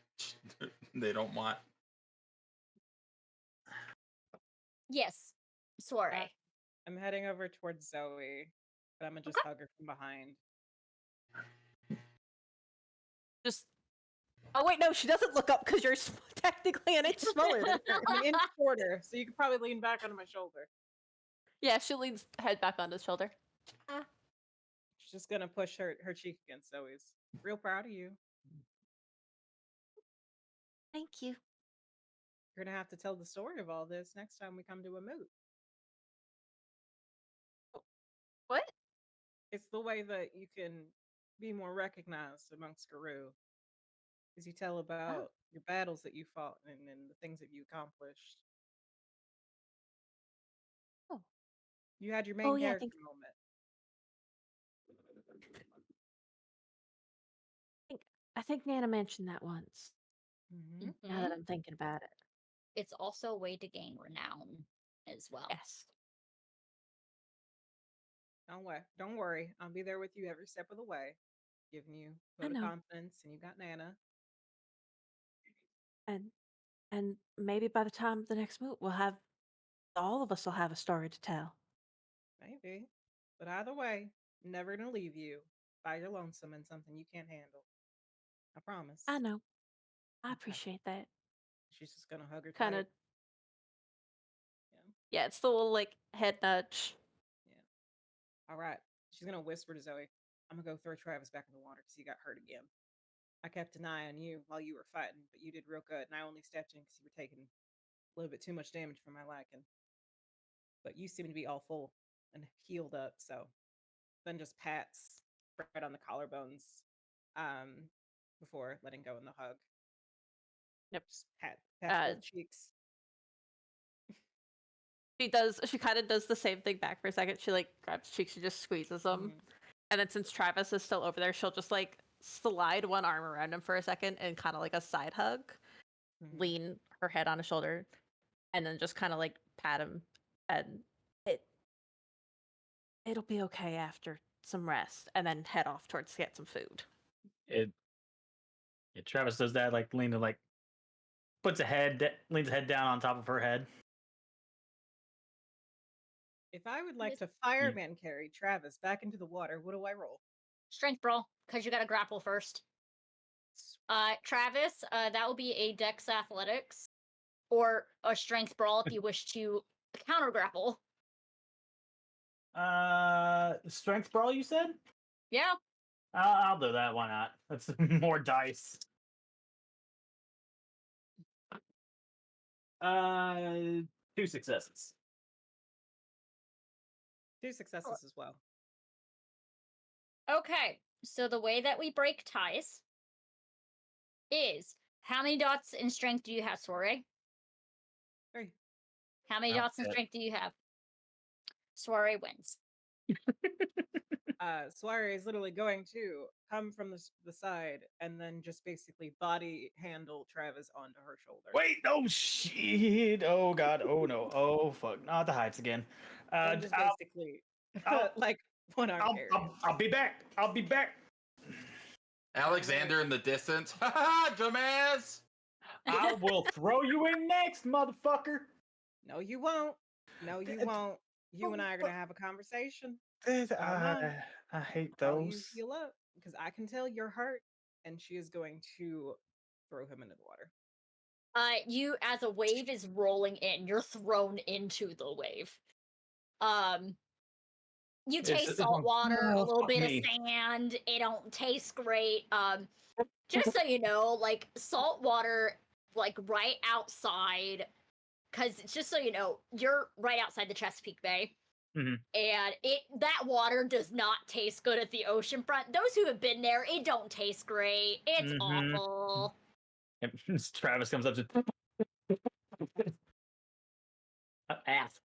they don't want. Yes, Soriée. I'm heading over towards Zoe, but I'm gonna just hug her from behind. Just Oh wait, no, she doesn't look up because you're technically an inch smaller than her. I'm an inch shorter, so you could probably lean back onto my shoulder. Yeah, she leans head back on his shoulder. She's just gonna push her cheek against Zoe's. Real proud of you. Thank you. You're gonna have to tell the story of all this next time we come to a moot. What? It's the way that you can be more recognized amongst Garou. As you tell about your battles that you fought and the things that you accomplished. Oh. You had your main Oh, yeah, character moment. I think Nana mentioned that once. Mm-hmm. Now that I'm thinking about it. It's also a way to gain renown as well. Yes. Don't worry. I'll be there with you every step of the way, giving you a vote of confidence, and you got Nana. And maybe by the time the next moot, all of us will have a story to tell. Maybe. But either way, I'm never gonna leave you by your lonesome in something you can't handle. I promise. I know. I Okay. appreciate that. She's just gonna hug her Kind of. tight. Yeah, it's the little like head nudge. All right. She's gonna whisper to Zoe, I'm gonna go throw Travis back in the water because he got hurt again. I kept an eye on you while you were fighting, but you did real good, and I only stepped in because you were taking a little bit too much damage for my liking. But you seem to be all full and healed up, so then just pats right on the collarbones before letting go in the hug. Yep. Just pats both cheeks. She kind of does the same thing back for a second. She like grabs cheeks, she just squeezes them. And then since Travis is still over there, she'll just like slide one arm around him for a second and kind of like a side hug, lean her head on his shoulder, and then just kind of like pat him. And it'll be okay after some rest, and then head off towards to get some food. Travis does that, like leans a head down on top of her head. If I would like to fireman carry Travis back into the water, what do I roll? Strength brawl, because you got to grapple first. Travis, that will be a Dex Athletics, or a Strength brawl if you wish to counter grapple. Strength brawl, you said? Yeah. I'll do that. Why not? That's more dice. 2 successes. 2 successes as well. Okay, so the way that we break ties is, how many dots in strength do you have, Soriée? 3. How many dots in strength do you have? Soriée wins. Soriée is literally going to come from the side and then just basically body handle Travis onto her shoulder. Wait, oh shit! Oh god! Oh no! Oh fuck! Not the heights again. And just basically, like one arm carry. I'll be back. I'll be back. Alexander in the distance. Ha ha, dumbass! I will throw you in next, motherfucker. No, you won't. No, you won't. You and I are gonna have a conversation. I hate those. You heal up because I can tell you're hurt, and she is going to throw him into the water. You, as a wave is rolling in, you're thrown into the wave. You taste salt water, a little bit of sand. It don't taste great. Just so you know, like salt water, like right outside, because just so you know, you're right outside the Chesapeake Bay. Mm-hmm. And that water does not taste good at the ocean front. Those who have been there, it don't taste great. It's awful. Yep. Travis comes up to ass.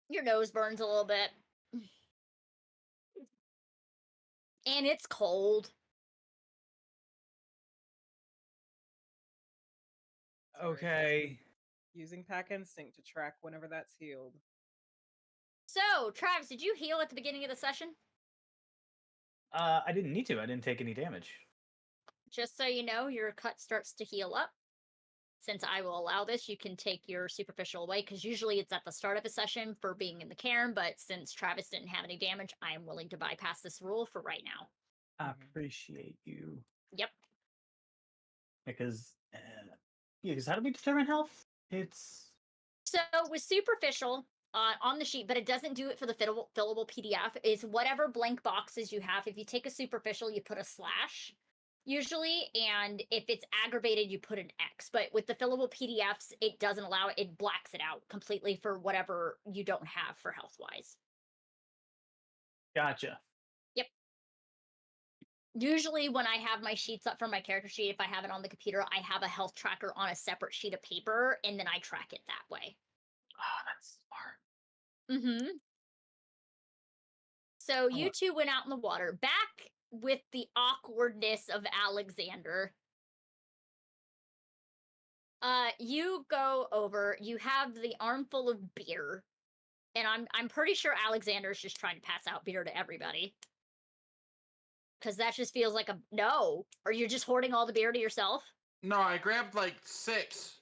Your nose burns a little bit. And it's cold. Okay. Using Pack Instinct to track whenever that's healed. So, Travis, did you heal at the beginning of the session? I didn't need to. I didn't take any damage. Just so you know, your cut starts to heal up. since I will allow this, you can take your superficial away, because usually it's at the start of a session for being in the Caern, but since Travis didn't have any damage, I am willing to bypass this rule for right now. I appreciate you. Yep. Because, because how do we determine health? It's... So with superficial, on the sheet, but it doesn't do it for the fillable PDF, is whatever blank boxes you have. If you take a superficial, you put a slash, usually, and if it's aggravated, you put an X. But with the fillable PDFs, it doesn't allow it. It blacks it out completely for whatever you don't have for health-wise. Gotcha. Yep. Usually when I have my sheets up for my character sheet, if I have it on the computer, I have a health tracker on a separate sheet of paper, and then I track it that way. Oh, that's smart. Mm-hmm. So you two went out in the water. Back with the awkwardness of Alexander. You go over, you have the armful of beer, and I'm pretty sure Alexander's just trying to pass out beer to everybody. Because that just feels like a no. Or you're just hoarding all the beer to yourself? No, I grabbed like 6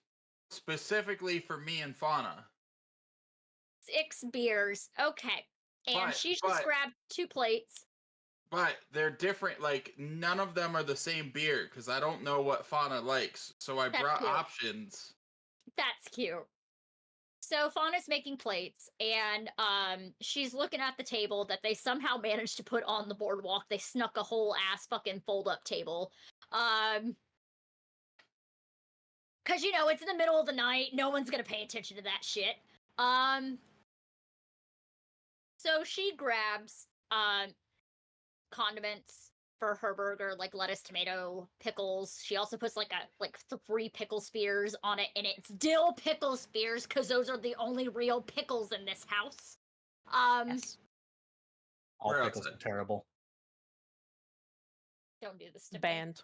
specifically for me and Fauna. 6 beers. Okay. And she just grabbed 2 plates. But they're different. Like, none of them are the same beer because I don't know what Fauna likes. So I brought options. That's cute. So Fauna's making plates, and she's looking at the table that they somehow managed to put on the boardwalk. They snuck a whole ass fucking fold-up table. Because, you know, it's in the middle of the night. No one's going to pay attention to that shit. So she grabs condiments for her burger, like lettuce, tomato, pickles. She also puts like 3 pickle spears on it, and it's dill pickle spears because those are the only real pickles in this house. Yes. All pickles are terrible. Don't do this to me. Banned.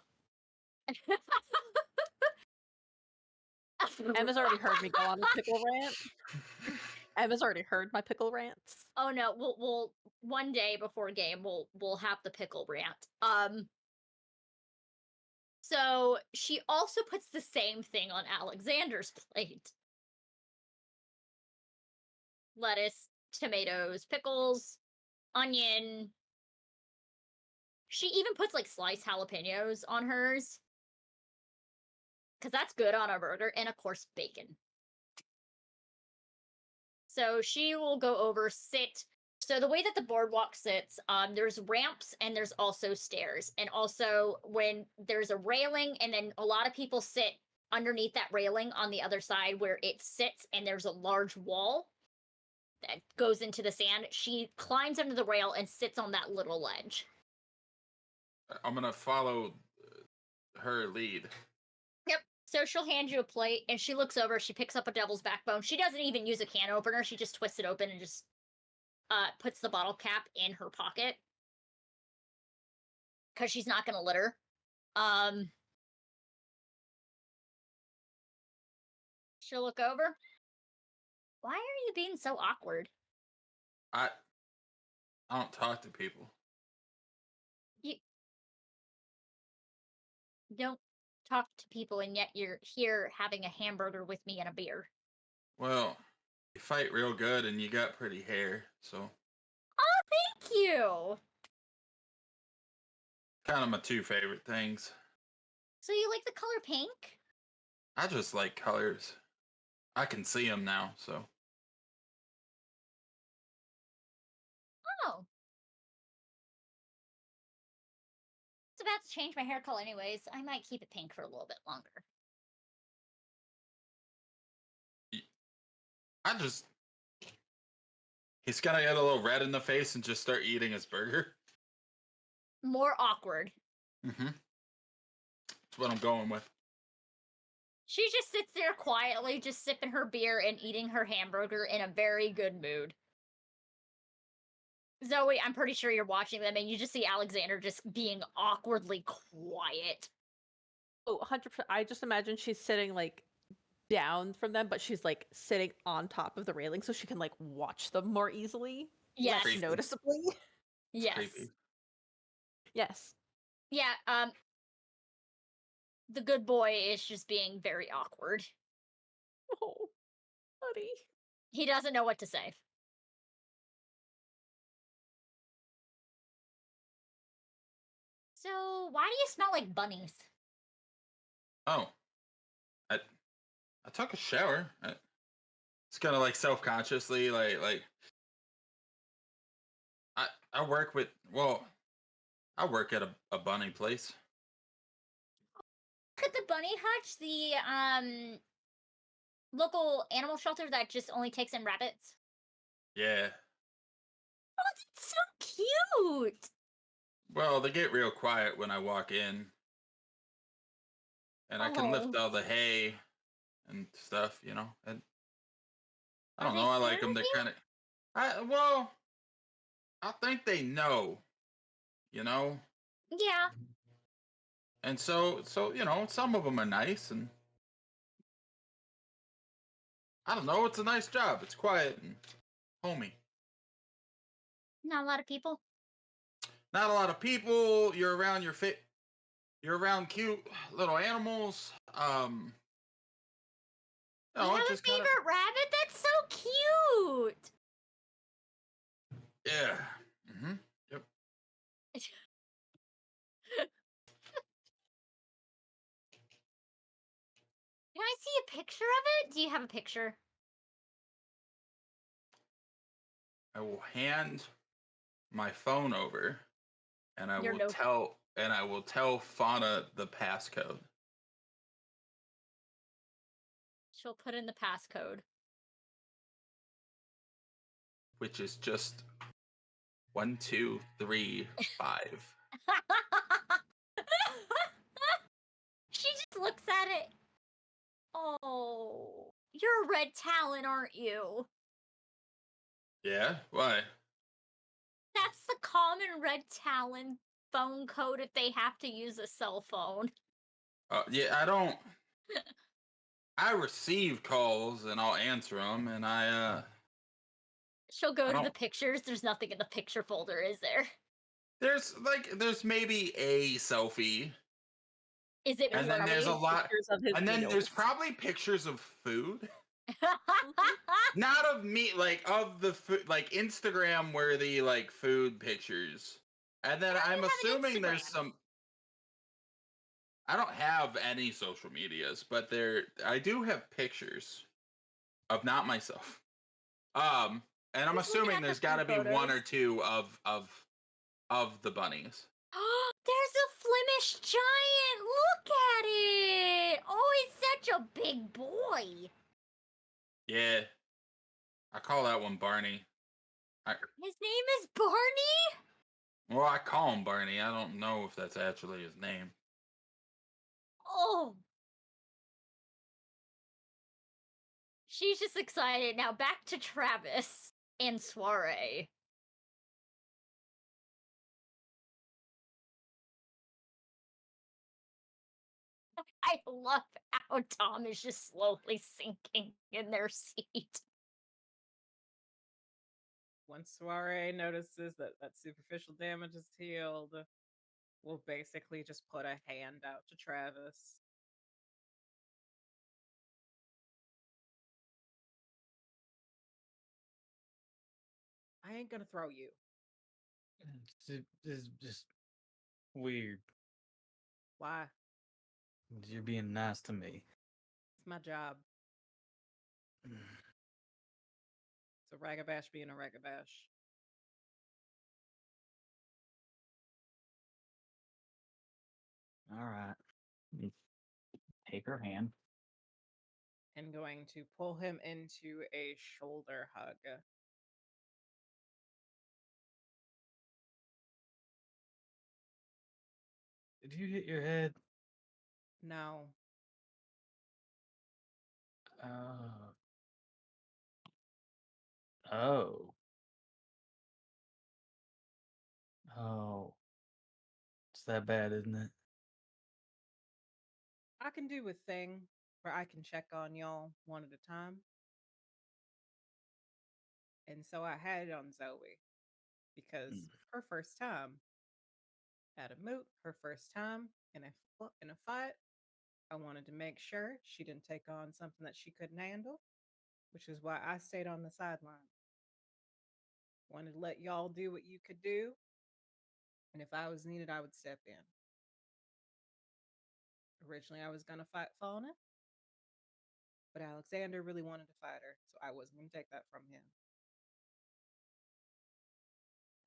Emma's already heard me go on a pickle rant. Emma's already heard my pickle rants. Oh no, we'll one day before game we'll have the pickle rant. So she also puts the same thing on Alexander's plate. Lettuce, tomatoes, pickles, onion. She even puts like sliced jalapenos on hers. Because that's good on a burger, and of course bacon. So she will go over, sit. So the way that the boardwalk sits, there's ramps and there's also stairs. And also when there's a railing, and then a lot of people sit underneath that railing on the other side where it sits, and there's a large wall that goes into the sand. She climbs under the rail and sits on that little ledge. I'm going to follow her lead. Yep. So she'll hand you a plate, and she looks over, she picks up a devil's backbone. She doesn't even use a can opener, she just twists it open and just puts the bottle cap in her pocket. Because she's not gonna litter. She'll look over. Why are you being so awkward? I don't talk to people. You don't talk to people, and yet you're here having a hamburger with me and a beer. Well, you fight real good and you got pretty hair, so. Oh, thank you! Kind of my 2 favorite things. So you like the color pink? I just like colors. I can see them now, so. Oh. It's about to change my hair color anyways. I might keep it pink for a little bit longer. He's gonna get a little red in the face and just start eating his burger. More awkward. Mm-hmm. That's what I'm going with. She just sits there quietly, just sipping her beer and eating her hamburger in a very good mood. Zoe, I'm pretty sure you're watching them, and you just see Alexander just being awkwardly quiet. Oh, 100%. I just imagine she's sitting like down from them, but she's like sitting on top of the railing so she can like watch them more easily. Yes. Less noticeably. Yes. Creepy. Yes. Yeah, The good boy is just being very awkward. Oh, buddy. He doesn't know what to say. So, why do you smell like bunnies? Oh, I took a shower. It's kind of like self-consciously, like I work with I work at a bunny place. Look at the bunny hutch, the local animal shelter that just only takes in rabbits. Yeah. Oh, that's so cute. Well, they get real quiet when I walk in, and I can lift Oh. all the hay and stuff, you know. And I Are don't they know. I like scared them. of They're you? kind of. I think they know, you know. Yeah. And so you know, some of them are nice, and I don't know. It's a nice job. It's quiet and homey. Not a lot of people. Not a lot of people. You're around your fit. You're around cute little animals. You No, have it a just kind of. favorite rabbit? That's so cute. Yeah. Mm-hmm. Yep. Can I see a picture of it? Do you have a picture? I will hand my phone over, and Your note. I will tell Fauna the passcode. She'll put in the passcode. Which is just 1, 2, 3, 5. She just looks at it. Oh, you're a red talon, aren't you? Yeah? Why? That's the common red talon phone code if they have to use a cell phone. Yeah, I don't. I receive calls and I'll answer them, and She'll go I to the don't. pictures. There's nothing in the picture folder, is there? There's maybe a selfie, Is it and then blurry? there's a lot, Pictures of his and then there's meals. probably pictures of food. Not of me, like of the food, like Instagram worthy, like food pictures. And then How do I'm you have an assuming there's Instagram? some. I don't have any social medias, but I do have pictures of not myself. And I'm Who's looking assuming at the there's got to food be one or photos? two of the bunnies. There's a Flemish giant. Look at it. Oh, he's such a big boy. Yeah, I call that one Barney. His name is Barney? Well, I call him Barney. I don't know if that's actually his name. Oh. She's just excited. Now back to Travis and Soriée. I love how Tom is just slowly sinking in their seat. Once Soriée notices that superficial damage is healed, we'll basically just put a hand out to Travis. I ain't gonna throw you. It's just weird. Why? You're being nice to me. It's my job. It's a ragabash being a ragabash. All right. Take her hand. And going to pull him into a shoulder hug. Did you hit your head? No. Oh. Oh. It's that bad, isn't it? I can do a thing where I can check on y'all one at a time. And so I had it on Zoe because her first time at a moot, her first time in a fight, I wanted to make sure she didn't take on something that she couldn't handle, which is why I stayed on the sideline. Wanted to let y'all do what you could do, and if I was needed, I would step in. Originally, I was going to fight Fauna, but Alexander really wanted to fight her, so I wasn't going to take that from him.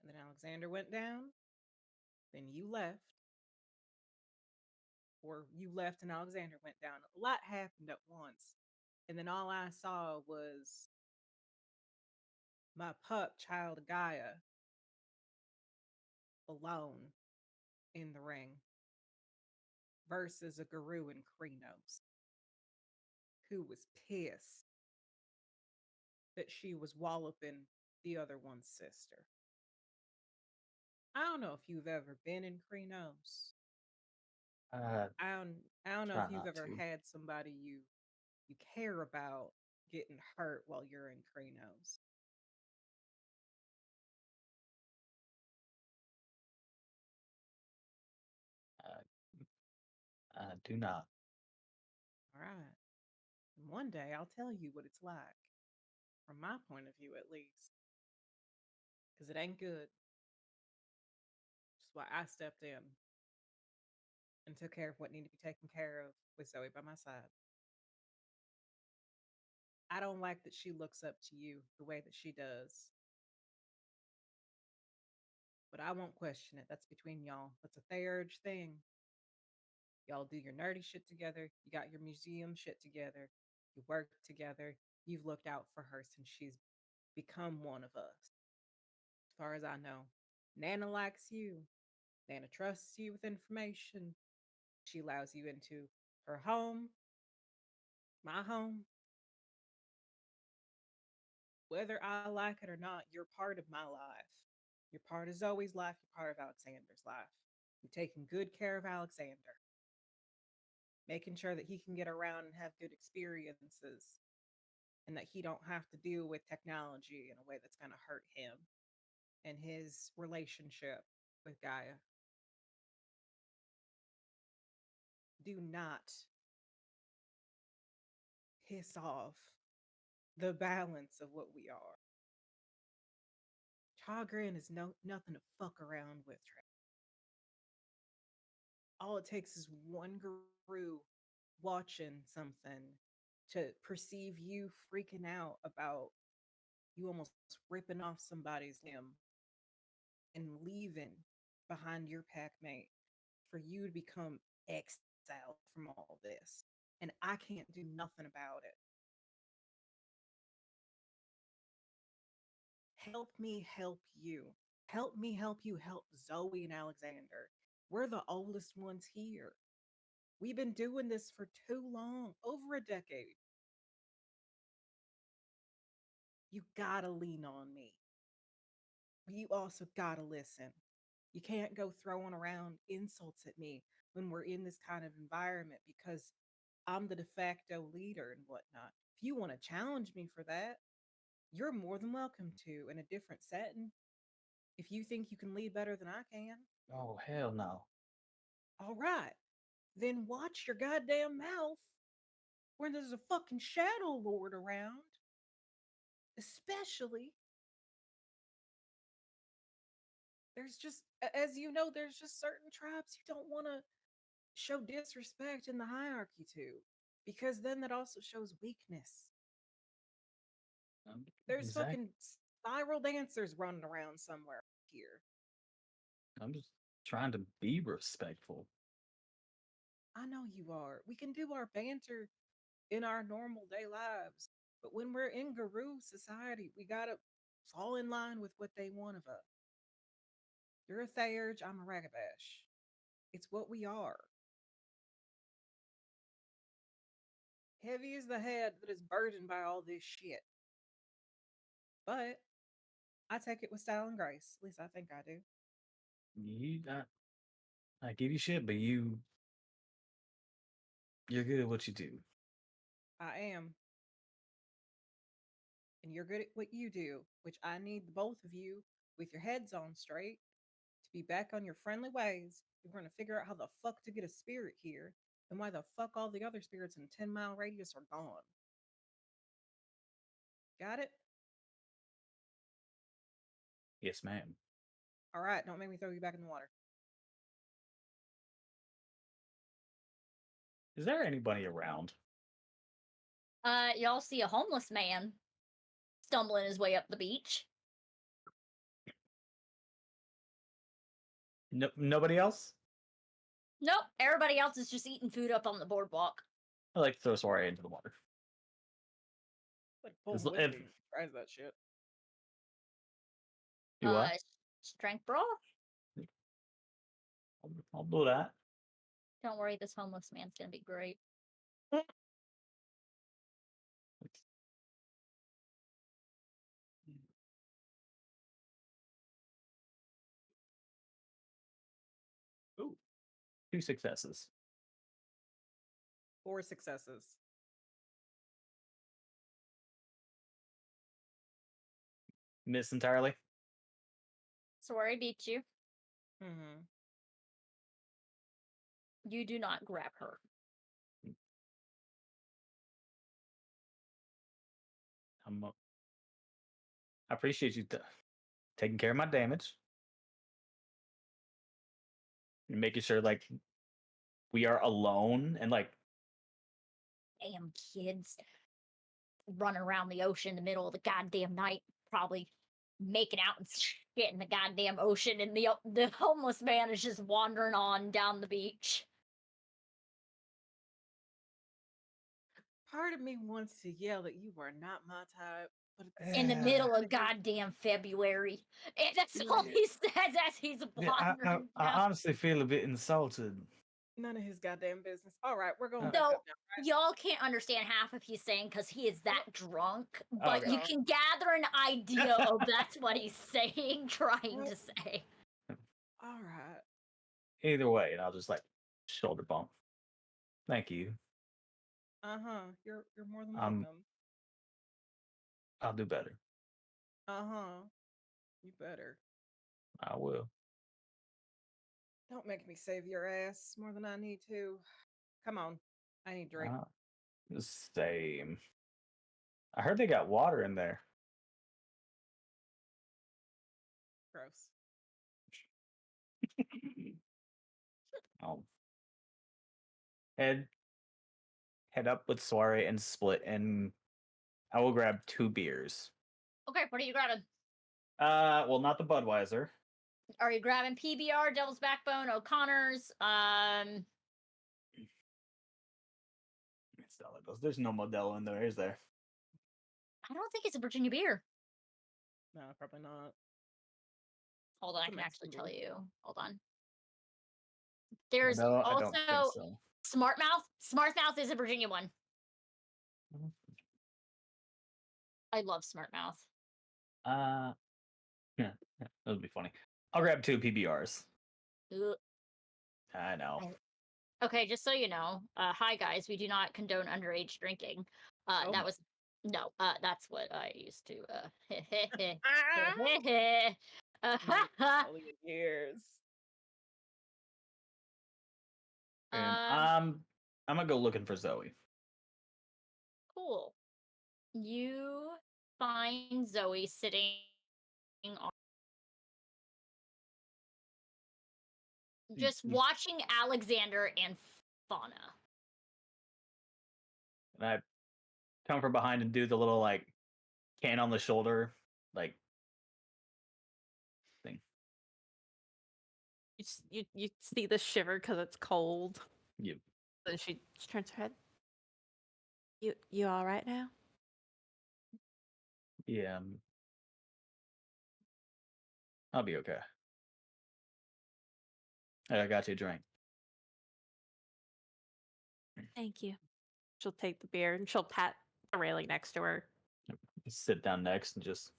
And then Alexander went down, then you left, or you left and Alexander went down. A lot happened at once, and then all I saw was my pup, child Gaia, alone in the ring versus a guru in Krenos who was pissed that she was walloping the other one's sister. I don't know if you've ever been in Krenos. I don't know Try if you've not ever to. had somebody you care about getting hurt while you're in Krenos. Do not. All right. And one day I'll tell you what it's like, from my point of view at least. Because it ain't good. That's why I stepped in and took care of what needed to be taken care of with Zoe by my side. I don't like that she looks up to you the way that she does. But I won't question it. That's between y'all. That's a Theurge thing. Y'all do your nerdy shit together. You got your museum shit together. You work together. You've looked out for her since she's become one of us. As far as I know, Nana likes you. Nana trusts you with information. She allows you into her home, my home. Whether I like it or not, you're part of my life. You're part of Zoe's life. You're part of Alexander's life. You're taking good care of Alexander, making sure that he can get around and have good experiences, and that he don't have to deal with technology in a way that's going to hurt him and his relationship with Gaia. Do not piss off the balance of what we are. Chagrin is nothing to fuck around with. All it takes is one guru watching something to perceive you freaking out about you almost ripping off somebody's limb and leaving behind your packmate for you to become exiled from all this. And I can't do nothing about it. Help me help you. Help me help you help Zoe and Alexander. We're the oldest ones here. We've been doing this for too long, over a decade. You gotta lean on me. You also gotta listen. You can't go throwing around insults at me when we're in this kind of environment because I'm the de facto leader and whatnot. If you want to challenge me for that, you're more than welcome to in a different setting. If you think you can lead better than I can, Oh, hell no. all right, then watch your goddamn mouth when there's a fucking Shadow Lord around. Especially, there's just, as you know, there's just certain tribes you don't want to show disrespect in the hierarchy to, because then that also shows weakness. There's Exactly. fucking spiral dancers running around somewhere here. I'm just trying to be respectful. I know you are. We can do our banter in our normal day lives, but when we're in Guru society, we gotta fall in line with what they want of us. You're a Theurge, I'm a Ragabash. It's what we are. Heavy is the head that is burdened by all this shit. But I take it with style and grace. At least I think I do. I give you shit, but you're good at what you do. I am. And you're good at what you do, which I need the both of you with your heads on straight to be back on your friendly ways. We're going to figure out how the fuck to get a spirit here then why the fuck all the other spirits in 10-mile radius are gone? Got it? Yes, ma'am. All right, don't make me throw you back in the water. Is there anybody around? Y'all see a homeless man stumbling his way up the beach. No, nobody else? Nope, everybody else is just eating food up on the boardwalk. I like to throw Soriée into the water. Like full As- wood if- dude tries that shit. You what? Strength brawl? I'll do that. Don't worry, this homeless man's gonna be great. Ooh, 2 successes. 4 successes. Miss entirely. Sorry, beat you. Mm-hmm. You do not grab her. I appreciate you taking care of my damage. And making sure, like, we are alone and, like... Damn kids. Running around the ocean in the middle of the goddamn night, probably making out and shit in the goddamn ocean, and the homeless man is just wandering on down the beach. Part of me wants to yell that you are not my type, but at the In the same middle time, of goddamn February. And that's all he says as he's wandering I down. honestly feel a bit insulted. none of his goddamn business. All right, we're going back No, up now. y'all can't understand half of he's saying because he is that drunk, but Okay. you can gather an idea of that's what he's saying, trying to say. All right. Either way, and I'll just, like, shoulder bump. Thank you. Uh-huh. You're more than Um, welcome. I'll do better. Uh-huh. You better. I will. Don't make me save your ass more than I need to. Come on. I need a drink. The same. I heard they got water in there. Gross. I'll head up with Soriée and split, and I will grab 2 beers. Okay, what are you grabbing? Well, not the Budweiser. Are you grabbing PBR, Devil's Backbone, O'Connor's? It's not like those. There's no Modelo in there, is there? I don't think it's a Virginia beer. No, probably not. Hold on, I It's a can actually Mexican tell beer. you. Hold on. There's Modelo, I don't think also so. Smart Mouth. Smart Mouth is a Virginia one. I love Smart Mouth. Yeah, that would be funny. I'll grab 2 PBRs. Ugh. I know. Okay, just so you know, hi guys, we do not condone underage drinking. Oh That my- was no, that's what I used to. All your years. And I'm gonna go looking for Zoe. Cool. You find Zoe sitting on just watching Alexander and Fauna. And I come from behind and do the little, like, can on the shoulder, like, thing. You see the shiver because it's cold. Yep. Then she turns her head. You all right now? Yeah. I'll be okay. I got you a drink. Thank you. She'll take the beer and she'll pat the railing next to her. Sit down next and just...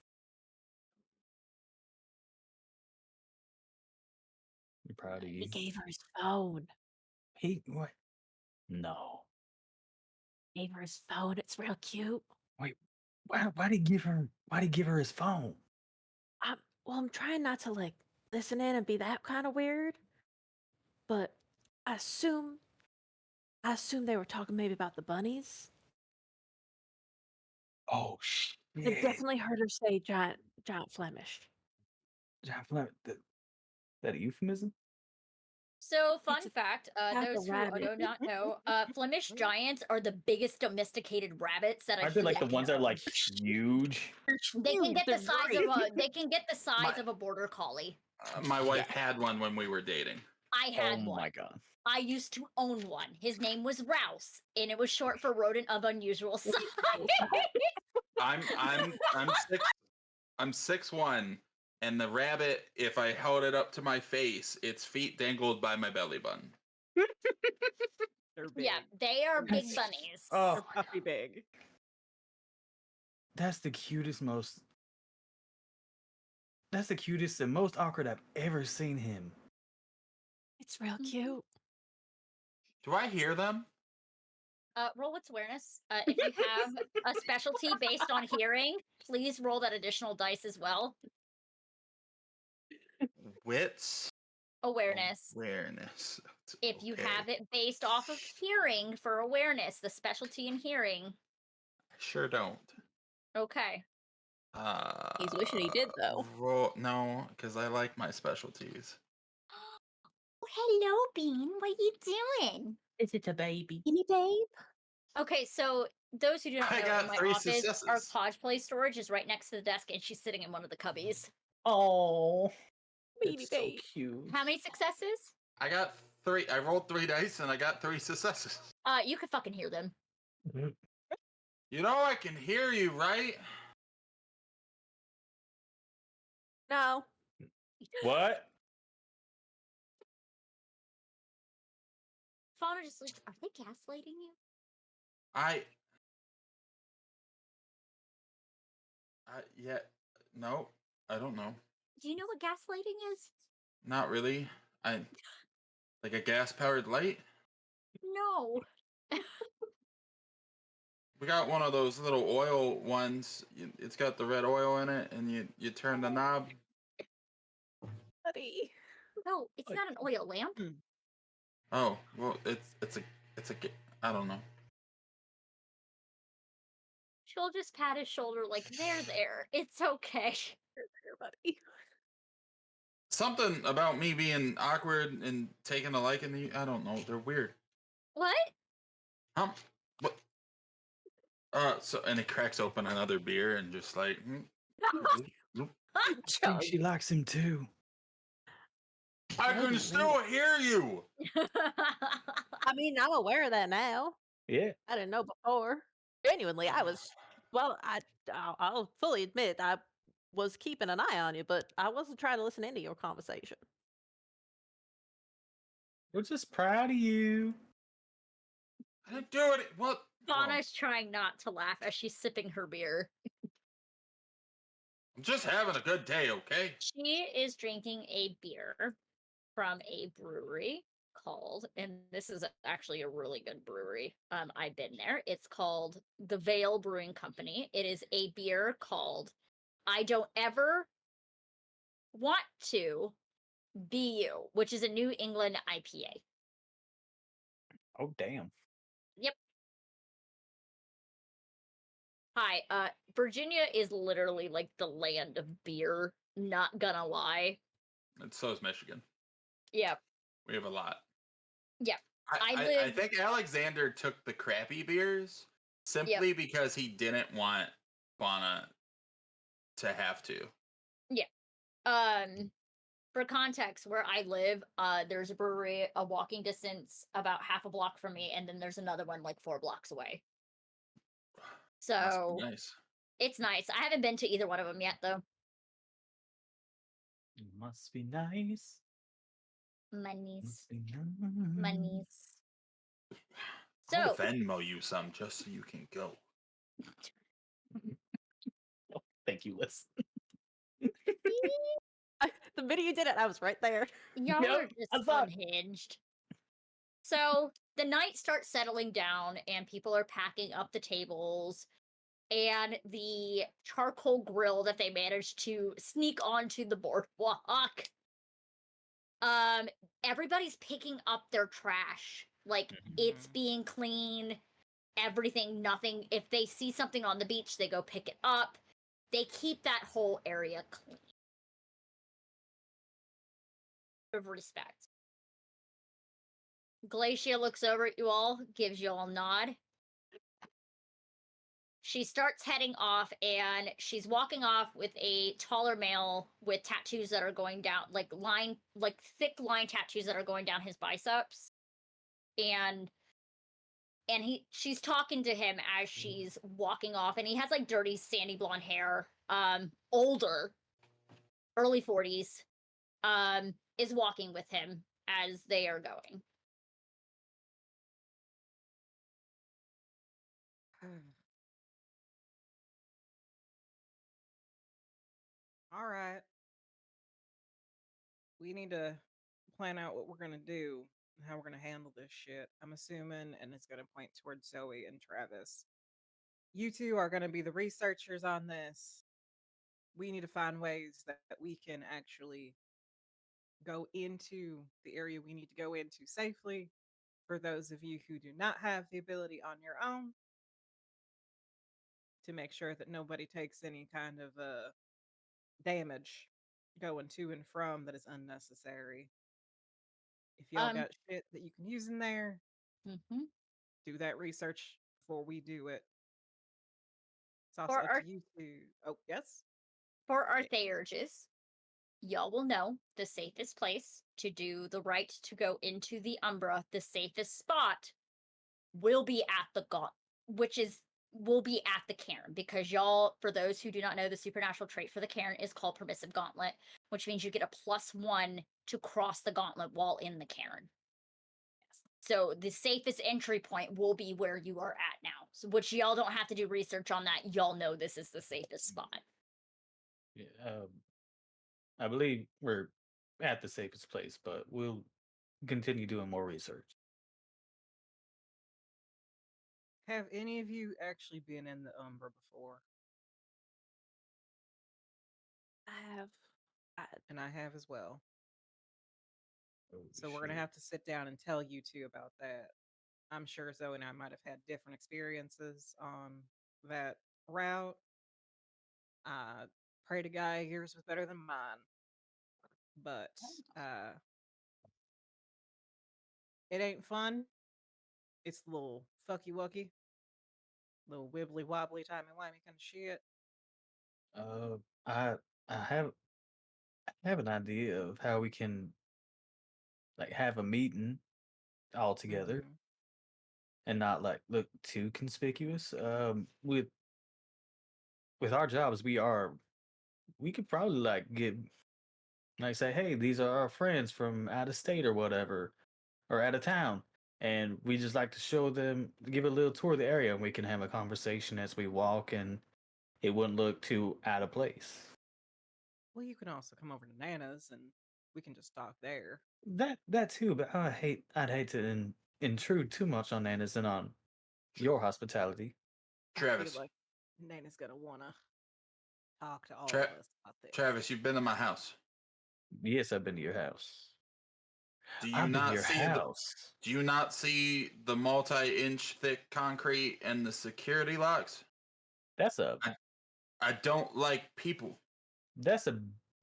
I'm proud of you. He gave her his phone. He what? No. Gave her his phone. It's real cute. Wait. Why'd he give her? Why'd he give her his phone? Well, I'm trying not to like listen in and be that kind of weird, but I assume I assume they were talking maybe about the bunnies. Oh I shit! definitely heard her say giant Flemish. That a euphemism? So, fun It's a fact, like a those who rabbit. do not know, Flemish giants are the biggest domesticated rabbits that a Aren't they like the human ones can that are own. like huge? They can get the They're size great. of a they can get the size My- of a border collie. My wife had one when we were dating. I had Oh one. my god! I used to own one. His name was Rouse, and it was short for rodent of unusual size. I'm 6'1", and the rabbit, if I held it up to my face, its feet dangled by my belly button. They're big. Yeah, they are big That's- bunnies. Oh, They're puffy big. that's the cutest, That's the cutest and most awkward I've ever seen him. It's real Mhm. cute. Do I hear them? Roll wits awareness. If you have a specialty based on hearing, please roll that additional dice as well. Wits? Awareness. Awareness. If you Okay. have it based off of hearing for awareness, the specialty in hearing. I sure don't. Okay. He's wishing he did, though. No, because I like my specialties. Oh, hello, Bean. What you doing? Is it a baby? Any babe? Okay, so those who do not I know, got in my 3 office, our successes. cosplay storage is right next to the desk, and she's sitting in one of the cubbies. Oh, Beanie it's so babe. cute. How many successes? I got 3. I rolled 3 dice and I got 3 successes. You could fucking hear them. You know I can hear you, right? No. What? Fauna just looks. Are they gaslighting you? Yeah. No, I don't know. Do you know what gaslighting is? Not really. Like a gas-powered light. No. We got one of those little oil ones. It's got the red oil in it, and you turn the knob. Buddy. No, it's not an oil lamp. Oh, well, it's a I don't know. She'll just pat his shoulder like, there. It's okay. Here, buddy. Something about me being awkward and taking a liking to you. I don't know. They're weird. What? What? So and it cracks open another beer and just like. I think she likes him too. I can still hear you. I mean, I'm aware of that now. Yeah. I didn't know before. Genuinely, I was. Well, I'll fully admit I was keeping an eye on you, but I wasn't trying to listen into your conversation. We're just proud of you. I didn't do it. What? Fauna's trying not to laugh as she's sipping her beer. I'm just having a good day, okay? She is drinking a beer from a brewery called, and this is actually a really good brewery. I've been there. It's called the Vale Brewing Company. It is a beer called I Don't Ever Want to Be You, which is a New England IPA. Oh damn. Yep. Hi, Virginia is literally like the land of beer, not gonna lie. And so is Michigan. Yeah. We have a lot. Yeah. I think Alexander took the crappy beers simply because he didn't want Fauna to have to. For context, where I live, there's a brewery a walking distance about half a block from me, and then there's another one like 4 blocks away. So Nice. it's nice. I haven't been to either one of them yet, though. Must be nice. Monies. Must be nice. Monies. I'll So, Venmo you some just so you can go. Oh, thank you, Liz. The minute you did it, I was right there. y'all Yep, are I just saw it. unhinged. So the night starts settling down, and people are packing up the tables, and the charcoal grill that they managed to sneak onto the boardwalk. Everybody's picking up their trash Like, it's being clean, everything, nothing. If they see something on the beach, they go pick it up. They keep that whole area clean. Of respect. Glacia looks over at you all, gives you all a nod. She starts heading off, and she's walking off with a taller male with tattoos that are going down, like thick line tattoos that are going down his biceps. And she's talking to him as she's walking off, and he has like dirty sandy blonde hair, older, early 40s, is walking with him as they are going. All right. We need to plan out what we're going to do and how we're going to handle this shit. I'm assuming, and it's going to point towards Zoe and Travis. You two are going to be the researchers on this. We need to find ways that we can actually go into the area we need to go into safely. For those of you who do not have the ability on your own, to make sure that nobody takes any kind of damage going to and from that is unnecessary. If y'all got shit that you can use in there, do that research before we do it. It's also up to you to. Oh, yes? For our Theurges, y'all will know the safest place to do the right to go into the Umbra, the safest spot, will be at the will be at the Caern, because y'all, for those who do not know, the supernatural trait for the Caern is called Permissive Gauntlet, which means you get a +1 to cross the gauntlet while in the Caern. So the safest entry point will be where you are at now. So, which y'all don't have to do research on that. Y'all know this is the safest spot. Yeah, I believe we're at the safest place, but we'll continue doing more research. Have any of you actually been in the Umbra before? I have. And I have as well. Oh, so we're going to have to sit down and tell you two about that. I'm sure Zoe and I might have had different experiences on that route. Pray to God yours was better than mine. But it ain't fun. It's a little fucky wucky, little wibbly wobbly, timey wimey kind of shit. I have an idea of how we can like have a meeting all together and not like look too conspicuous. With our jobs, we could probably like get like say, hey, these are our friends from out of state or whatever, or out of town. And we just like to show them, give a little tour of the area, and we can have a conversation as we walk, and it wouldn't look too out of place. Well, you can also come over to Nana's, and we can just talk there. That too, but I'd hate to intrude too much on Nana's and on your hospitality. Travis, I feel like Nana's gonna wanna talk to all Tra- of us about this. Travis, you've been to my house. Yes, I've been to your house. Do you I've been to not your see house. Do you not see the multi-inch thick concrete and the security locks? That's a I don't like people. that's a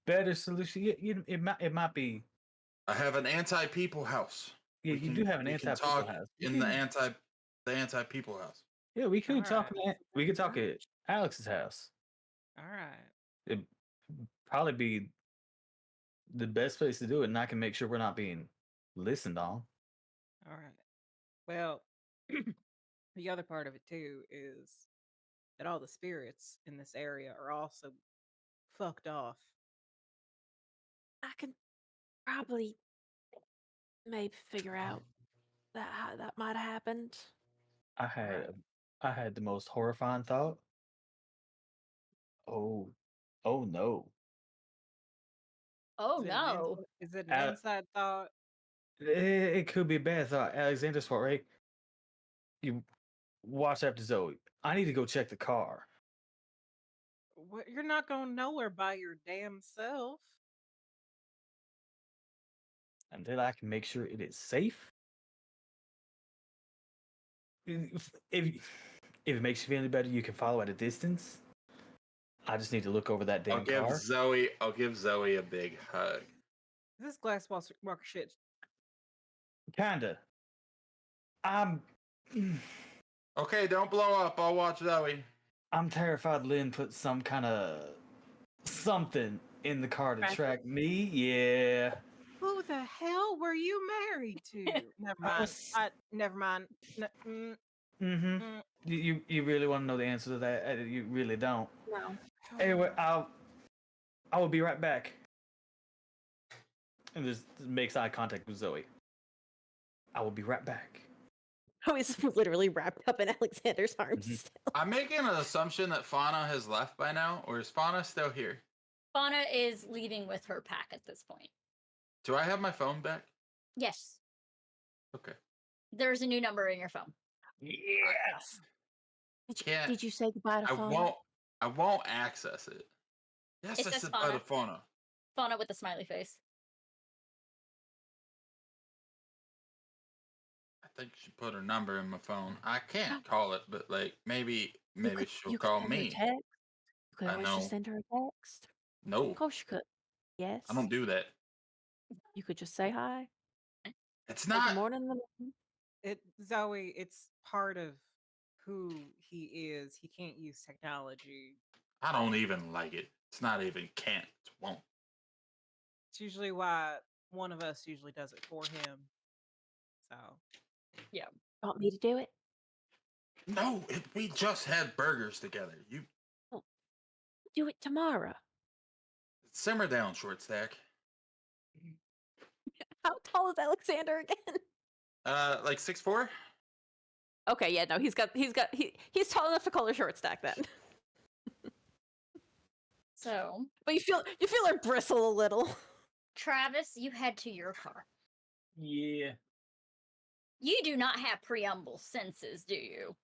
better solution. It might be. I have an anti-people house. Yeah, you do have an we can anti-people talk house. in the anti-people house. Yeah, we could talk. Alright. We could talk at Alex's house. All right. It'd probably be the best place to do it, and I can make sure we're not being listened on. All right. Well, the other part of it too is that all the spirits in this area are also fucked off. I can probably maybe figure out that how that might have happened. I had the most horrifying thought. Oh, oh no! Oh Is it no. Is it an Al- inside thought? it could be a bad thought. Alexander Soriée, you watch after Zoe. I need to go check the car. What, you're not going nowhere by your damn self. Until I can make sure it is safe. if it makes you feel any better, you can follow at a distance. I just need to look over that damn car. I'll give Zoe a big hug. This glass walker shit. Kinda. I'm Okay, don't blow up. I'll watch Zoe. I'm terrified Lynn put some kind of something in the car to track me. Yeah. Who the hell were you married to? Never mind. Never mind. Mm-hmm. You really want to know the answer to that? You really don't. No. Anyway, I will be right back. And just makes eye contact with Zoe. I will be right back. Oh, he's literally wrapped up in Alexander's arms. Mhm. I'm making an assumption that Fauna has left by now, or is Fauna still here? Fauna is leaving with her pack at this point. Do I have my phone back? Yes. Okay. There's a new number in your phone. Yes. Did you say goodbye to Fauna? I won't access it. Yes, It I says said bye to Fauna. Fauna with a smiley face. I think she put her number in my phone. I can't call it, but like maybe she'll you call could send her a me. text. You could I always know. just send her a text. No, Of course you could. Yes. I don't do that. You could just say hi. It's Say not. good morning. Zoe, it's part of who he is. He can't use technology. I don't even like it. It's not even can't. It won't. It's usually why one of us usually does it for him. So Want me to do it? No, we just had burgers together. You Do it tomorrow. simmer down, short stack. How tall is Alexander again? Like 6'4". Okay, yeah, no, he's tall enough to call her short stack then. So, But you feel her bristle a little. Travis, you head to your car. Yeah. You do not have preamble senses, do you?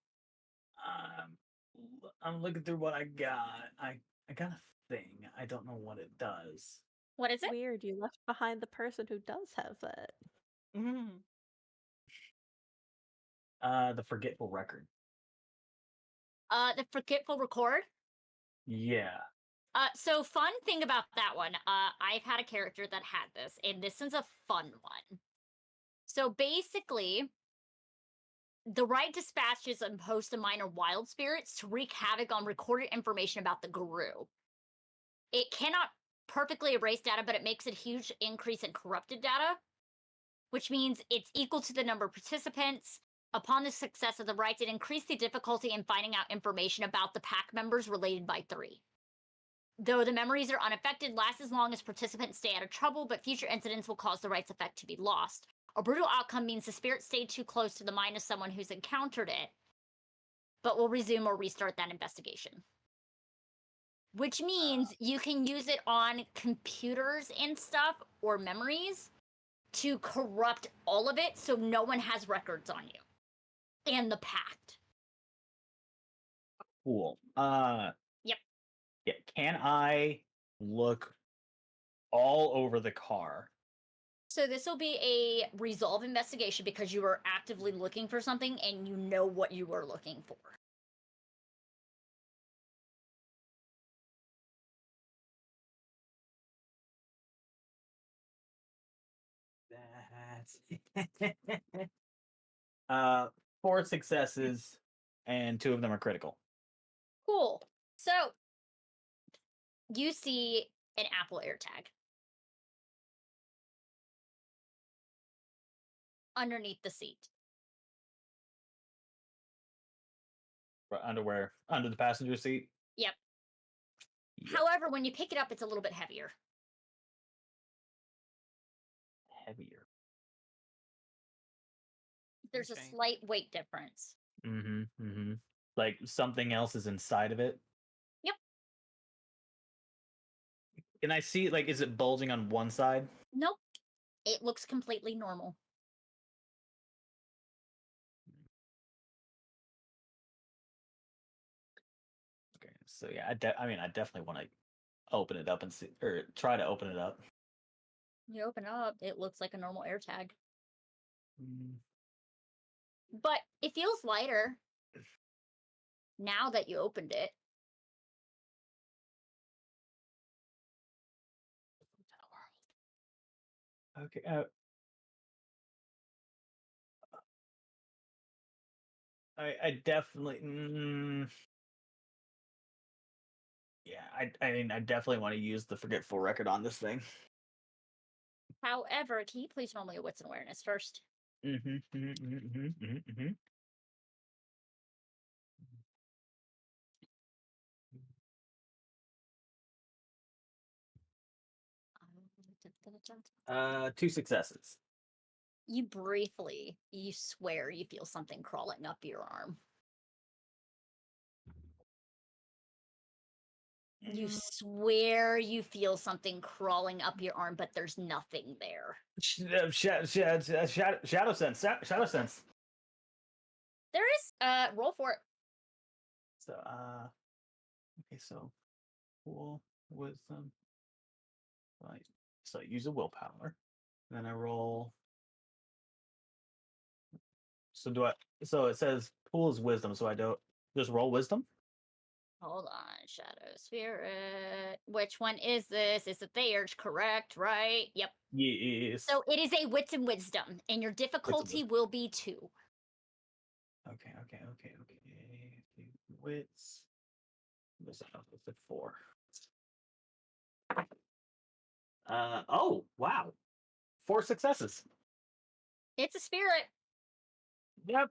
I'm looking through what I got. I got a thing. I don't know what it does. What is it? Weird, you left behind the person who does have that. The forgetful record. The forgetful record. Yeah. So fun thing about that one, I've had a character that had this, and this is a fun one. So basically, the right dispatches impose to minor wild spirits to wreak havoc on recorded information about the guru. It cannot perfectly erase data, but it makes a huge increase in corrupted data, which means it's equal to the number of participants. Upon the success of the rites, it increased the difficulty in finding out information about the pack members related by 3. Though the memories are unaffected, last as long as participants stay out of trouble, but future incidents will cause the rites effect to be lost. A brutal outcome means the spirit stayed too close to the mind of someone who's encountered it, but will resume or restart that investigation. Which means you can use it on computers and stuff, or memories, to corrupt all of it so no one has records on you. And the pact. Cool. Yep. Yeah. Can I look all over the car? So this will be a resolve investigation because you are actively looking for something and you know what you are looking for. That's 4 successes and 2 of them are critical. Cool. So you see an Apple AirTag underneath the seat. Underwear under the passenger seat. Yep. Yep. However, when you pick it up, it's a little bit heavier. Heavier. There's a Okay. slight weight difference. Like something else is inside of it. Yep. Can I see, like, is it bulging on one side? Nope. It looks completely normal. Okay, so yeah, I definitely want to open it up and see, or try to open it up. You open it up, it looks like a normal AirTag. but it feels lighter now that you opened it. Okay. I definitely. Yeah, I mean, I definitely want to use the forgetful record on this thing. However, can you please roll me a wits and awareness first? Two successes. You swear you feel something crawling up your arm. You swear you feel something crawling up your arm, but there's nothing there. Shadow sense. Shadow sense. There is. Roll for it. So, okay, so cool wisdom. Right. So I use a willpower. Then I roll. So so it says pool is wisdom, so I don't just roll wisdom? Hold on, Shadow Spirit. Which one is this? Is it theirs, correct? Right? Yep. Yes. So it is a wits and wisdom, and your difficulty will be 2. Okay. Wits. What's it 4? Oh, wow. 4 successes. It's a spirit. Yep.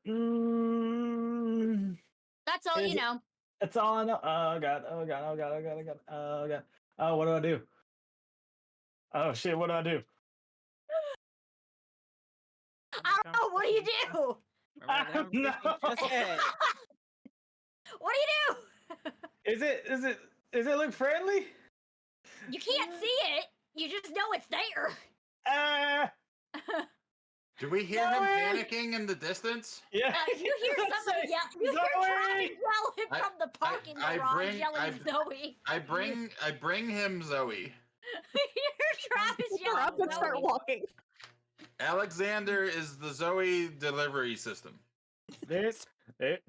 That's all you know. That's all I know. Oh god. Oh god. Oh, what do I do? Oh shit, what do I do? I don't know. What do you do? No. Just said. What do you do? Is it look friendly? You can't see it. You just know it's there. Do we hear him panicking in the distance? Yeah. You hear somebody yell. You hear Travis yelling from the parking garage, yelling Zoe. I bring him Zoe. You hear Travis Pick her up yelling and start Zoe. walking. Alexander is the Zoe delivery system. There's a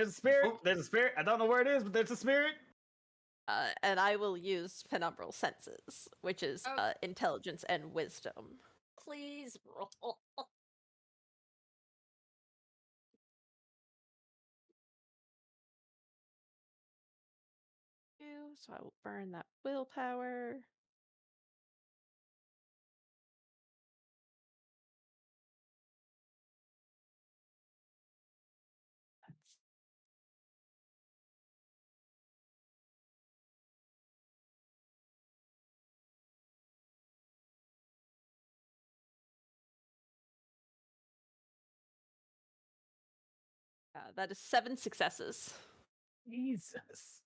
spirit. Oh. There's a spirit. I don't know where it is, but there's a spirit. And I will use penumbral senses, which is intelligence and wisdom. Please roll. So I will burn that willpower. That is 7 successes. Jesus.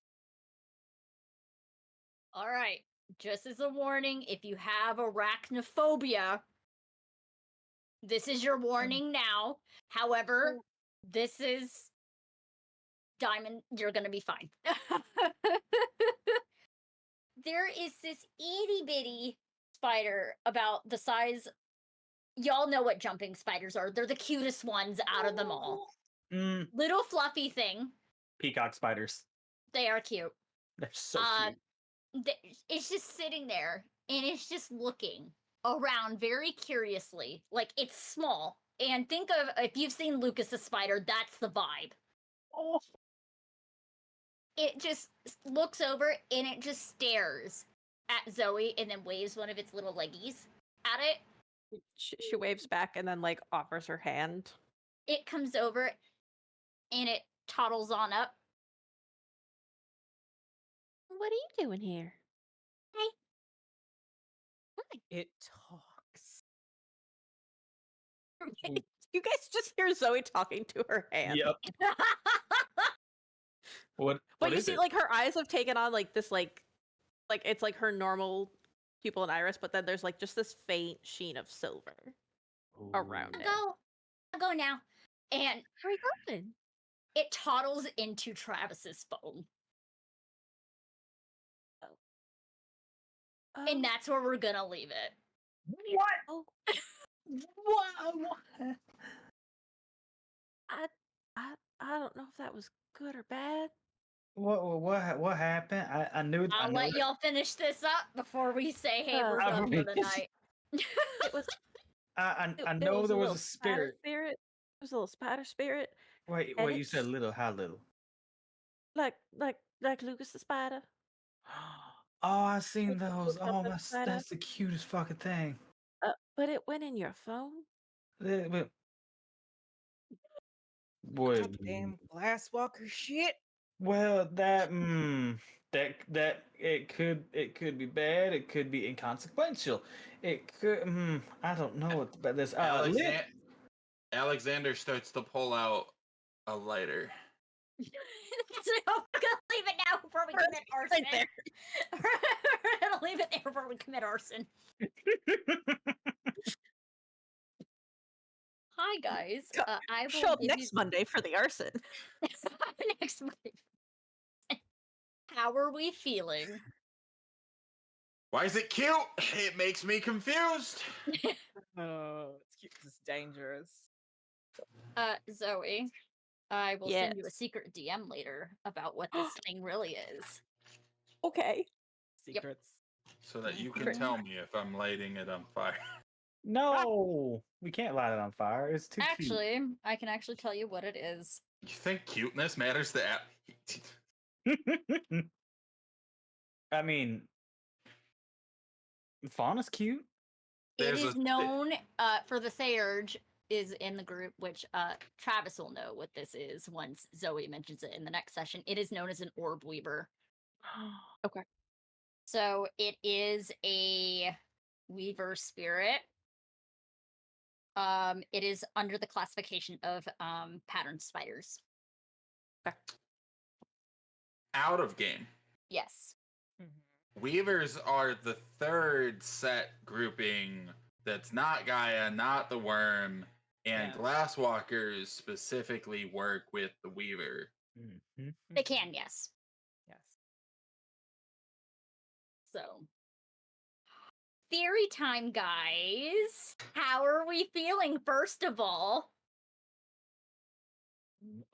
All right. Just as a warning, if you have arachnophobia, this is your warning now. However, this is Diamond. You're going to be fine. There is this itty bitty spider about the size. Y'all know what jumping spiders are. They're the cutest ones out of them all. Little fluffy thing. Peacock spiders. They are cute. They're so cute. It's just sitting there and it's just looking around very curiously. Like, it's small. And think of, if you've seen Lucas's spider, that's the vibe. Oh. It just looks over and it just stares at Zoe and then waves one of its little leggies at it. She waves back and then like offers her hand. It comes over and it toddles on up. What are you doing here? Hey. Hi. It talks. You guys just hear Zoe talking to her hand. Yep. What you is see, it? like, her eyes have taken on like this, like it's like her normal pupil and iris, but then there's like just this faint sheen of silver around it. I'll go now. And Where are you going? it toddles into Travis's phone. And that's where we're gonna leave it. What? Oh. What? I don't know if that was good or bad. What happened? I knew. I I'll knew let y'all finish this up before we say, "Hey, we're done for the night." It was. I It know there was little a spatter spirit. spirit. It was a little spatter spirit, Wait, and you said it's little? How little? like Lucas the spider. Oh, I seen Like the those. flipped up Oh, the spider. that's the cutest fucking thing. But it went in your phone. But- Boy, Goddamn glasswalker shit. well, that it could be bad. It could be inconsequential. It could. I don't know what about this. Alexander starts to pull out a lighter. So we're gonna leave it now before we commit arson. there. We're gonna leave it there before we commit arson. Hi guys. I will Show up give next you Monday for the arson. next Monday. How are we feeling? Why is it cute? It makes me confused. Oh, it's cute. It's dangerous. Zoe, I will send you a Yes. secret DM later about what this thing really is. Okay. Secrets. So that you can Great. tell me if I'm lighting it on fire. No, we can't light it on fire. It's too Actually, I can actually tell you what it is. You think cuteness matters to cute. I mean, fauna's cute. It is known for the Theurge is in the group, which Travis will know what this is once Zoe mentions it in the next session. It is known as an orb weaver. Okay. So it is a weaver spirit. It is under the classification of pattern spiders. Out of game. Yes. Weavers are the third set grouping that's not Gaia, not the worm, and Yes. glasswalkers specifically work with the weaver. They can, yes. Yes. So, theory time, guys. How are we feeling, first of all?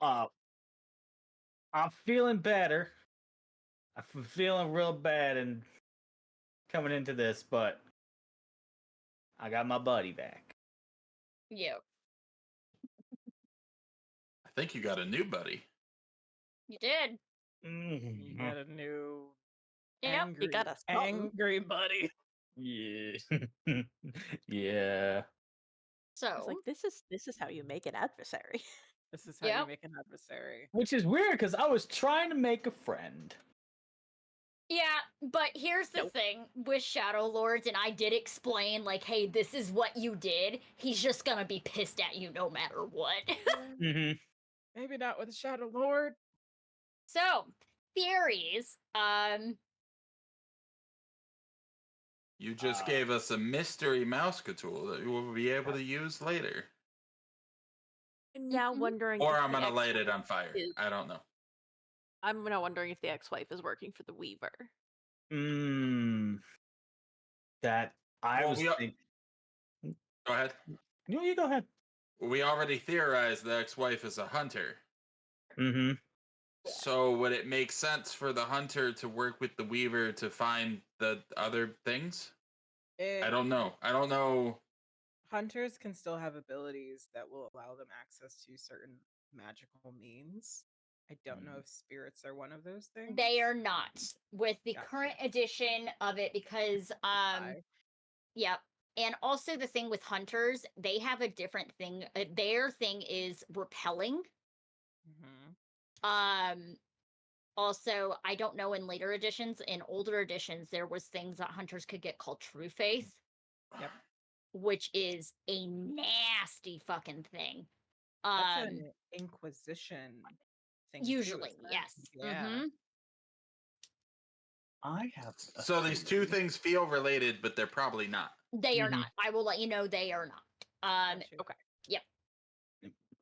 I'm feeling better. I'm feeling real bad and coming into this, but I got my buddy back. Yep. I think you got a new buddy. You did. You got a new Yep. angry, You got a something. angry buddy. Yeah. Yeah. So, It's like this is how you make an adversary. This is how Yep. you make an adversary. Which is weird because I was trying to make a friend. yeah, but here's the thing with Shadow Lords, and I did explain, like, hey, this is what you did. He's just gonna be pissed at you no matter what. Mm-hmm. Maybe not with Shadow Lord. So, theories. You just gave us a mystery mouse tool that we will be able to use later. I'm now wondering. Or if I'm the gonna light it ex-wife on fire. is- I don't know. I'm now wondering if the ex-wife is working for the Weaver. That I Well, was thinking. Go ahead. No, you go ahead. We already theorized the ex-wife is a hunter. Mm-hmm. So would it make sense for the hunter to work with the weaver to find the other things? I don't know. I don't know. Hunters can still have abilities that will allow them access to certain magical means. I don't know if spirits are one of those things. They are not with the Gotcha. current edition of it because yep. And also the thing with hunters, they have a different thing. Their thing is repelling. Also, I don't know in later editions, in older editions, there was things that hunters could get called true faith. Yep. Which is a nasty fucking thing. That's an Inquisition thing. Usually, too, yes. Yeah. I have. So these two things feel related, but they're probably not. They are not. I will let you know they are not. Gotcha. Okay. Yep.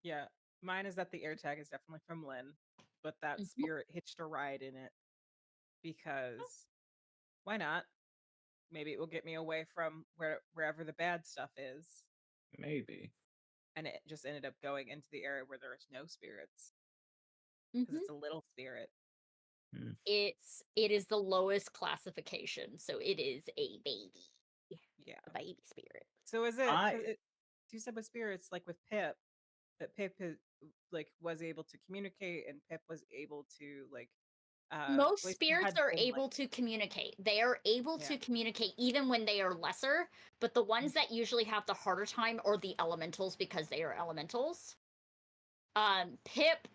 Yeah. Mine is that the air tag is definitely from Lynn, but that spirit hitched a ride in it because why not? Maybe it will get me away from wherever the bad stuff is. Maybe. And it just ended up going into the area where there is no spirits. because it's a little spirit. It is the lowest classification, so it is a baby. Yeah. A baby spirit. So is it? You said with spirits, like with Pip, that Pip like was able to communicate, and Pip was able to like. Most Glacier spirits had are been, able to communicate. They are able to communicate even when they are lesser, but the ones that usually have the harder time are the elementals because they are elementals. Pip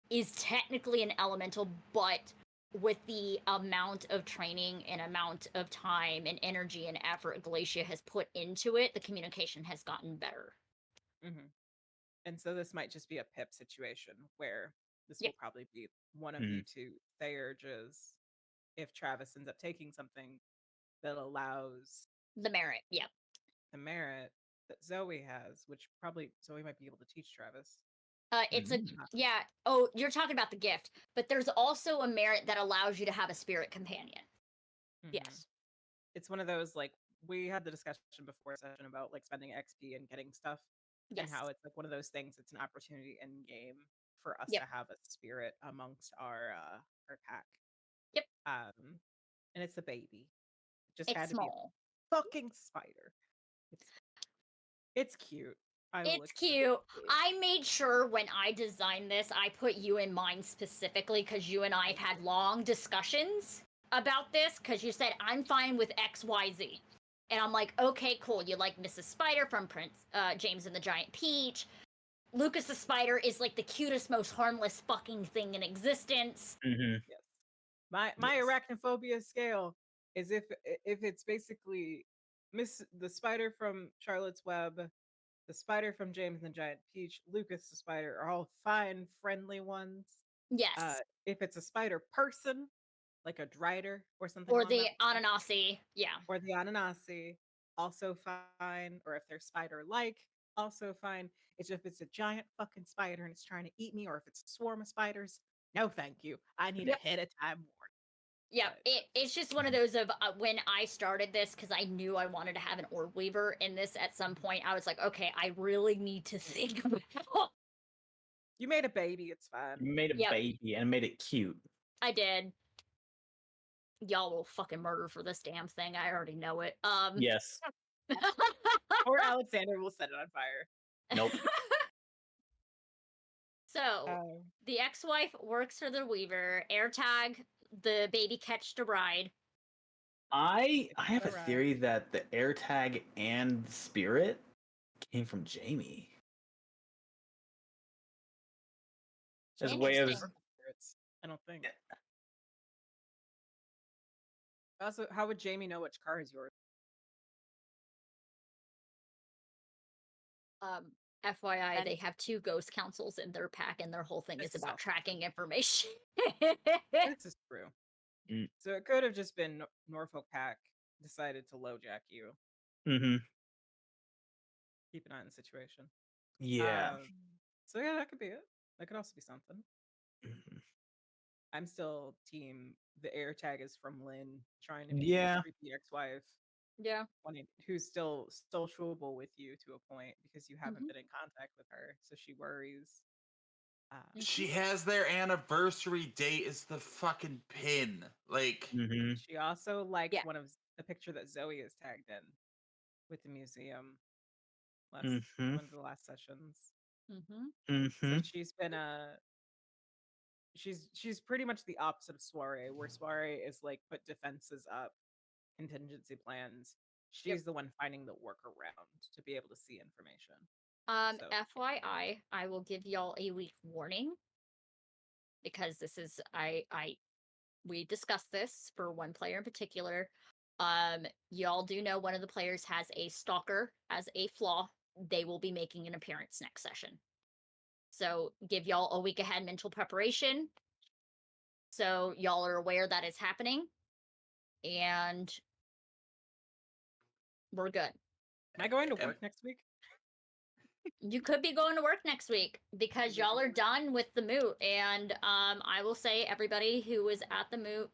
is technically an elemental, but with the amount of training and amount of time and energy and effort Glacia has put into it, the communication has gotten better. And so this might just be a Pip situation where this will probably be one of you two Theurges if Travis ends up taking something that allows the merit. The merit that Zoe has, which probably Zoe might be able to teach Travis. It's oh, you're talking about the gift, but there's also a merit that allows you to have a spirit companion. Yes. It's one of those, like, we had the discussion before session about like spending XP and getting stuff, and how it's like one of those things. It's an opportunity in game for us to have a spirit amongst our pack. And it's a baby. It just had to small. Be a fucking spider. It's cute. It's cute. I made sure when I designed this, I put you in mind specifically because you and I have had long discussions about this because you said, I'm fine with XYZ. And I'm like, okay, cool. You like Mrs. Spider from Prince James and the Giant Peach. Lucas the Spider is like the cutest, most harmless fucking thing in existence. Yes. My arachnophobia scale is if it's basically the spider from Charlotte's Web, the spider from James and the Giant Peach, Lucas the Spider are all fine, friendly ones. Yes. If it's a spider person, like a Drider or something, or the Ananasi, or the Ananasi, also fine. Or if they're spider-like, also fine. It's if it's a giant fucking spider and it's trying to eat me, or if it's a swarm of spiders, no thank you. I need ahead of time warning. Yeah, it's just one of those of when I started this, because I knew I wanted to have an orb weaver in this at some point, I was like, okay, I really need to think about You made a baby, it's fine. You made a baby and made it cute. I did. Y'all will fucking murder for this damn thing. I already know it. Yes. Or Alexander will set it on fire. Nope. So, the ex-wife works for the Weaver. AirTag, the baby catched a ride. I have a theory that the AirTag and the spirit came from Jamie. As a way of... I don't think. Also, how would Jamie know which car is yours? FYI, they have 2 ghost councils in their pack, and their whole thing is about tracking information. This is true. So it could have just been Norfolk Pack decided to lowjack you. Keep an eye on the situation. Yeah. So yeah, that could be it. That could also be something. I'm still team. The AirTag is from Lynn, trying to be a creepy ex-wife. Yeah. Who's still sociable with you to a point because you haven't been in contact with her, so she worries. She has their anniversary date as the fucking pin. Like, she also liked one of the picture that Zoe is tagged in with the museum. One of the last sessions. So she's been she's pretty much the opposite of Soriée, where Soriée is like put defenses up, contingency plans. She's the one finding the workaround to be able to see information. FYI, I will give y'all a week warning because this is we discussed this for one player in particular. Y'all do know one of the players has a stalker as a flaw. They will be making an appearance next session. So give y'all a week ahead mental preparation. So y'all are aware that is happening. And we're good. Am I going to work next week? You could be going to work next week because y'all are done with the moot. And I will say everybody who is at the moot,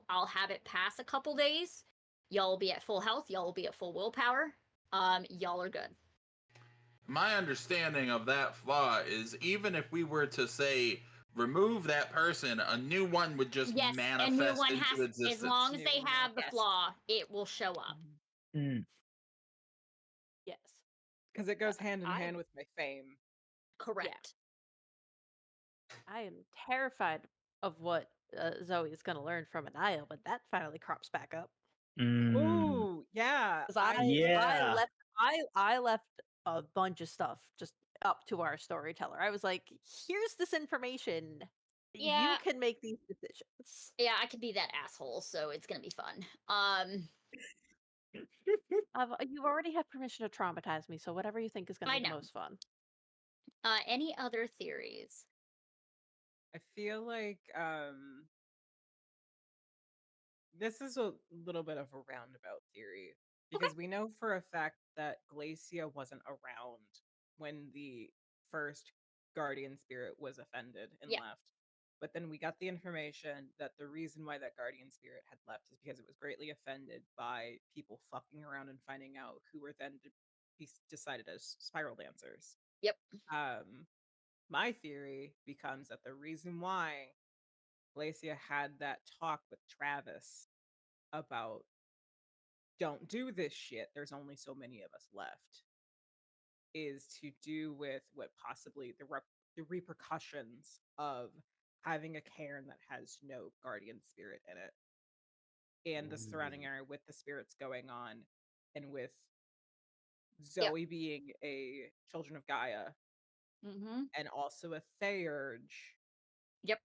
I'll have it pass a couple days. Y'all will be at full health. Y'all will be at full willpower. Y'all are good. My understanding of that flaw is even if we were to say remove that person, a new one would just Yes, a manifest new one into has, existence. as long as New they one have the manifests. flaw, it will show up. Mm. Yes. Because it goes hand in I- hand with my fame. Correct. I am terrified of what Zoe is going to learn from Anaya when that finally crops back up. Mm. Ooh, yeah. 'Cause I Yeah. left a bunch of stuff just up to our storyteller. I was like, here's this information. Yeah. You can make these decisions. Yeah, I could be that asshole, so it's gonna be fun. You already have permission to traumatize me, so whatever you think is going to I be the know. most fun. Any other theories? I feel like this is a little bit of a roundabout theory because we know for a fact that Glacia wasn't around when the first guardian spirit was offended and Yeah. left. But then we got the information that the reason why that guardian spirit had left is because it was greatly offended by people fucking around and finding out who were then be decided as spiral dancers. Yep. My theory becomes that the reason why Glacia had that talk with Travis about don't do this shit, there's only so many of us left, is to do with what possibly the repercussions of having a cairn that has no guardian spirit in it, and the surrounding area with the spirits going on, and with Zoe being a Children of Gaia Mm-hmm. and also a Theurge. Yep.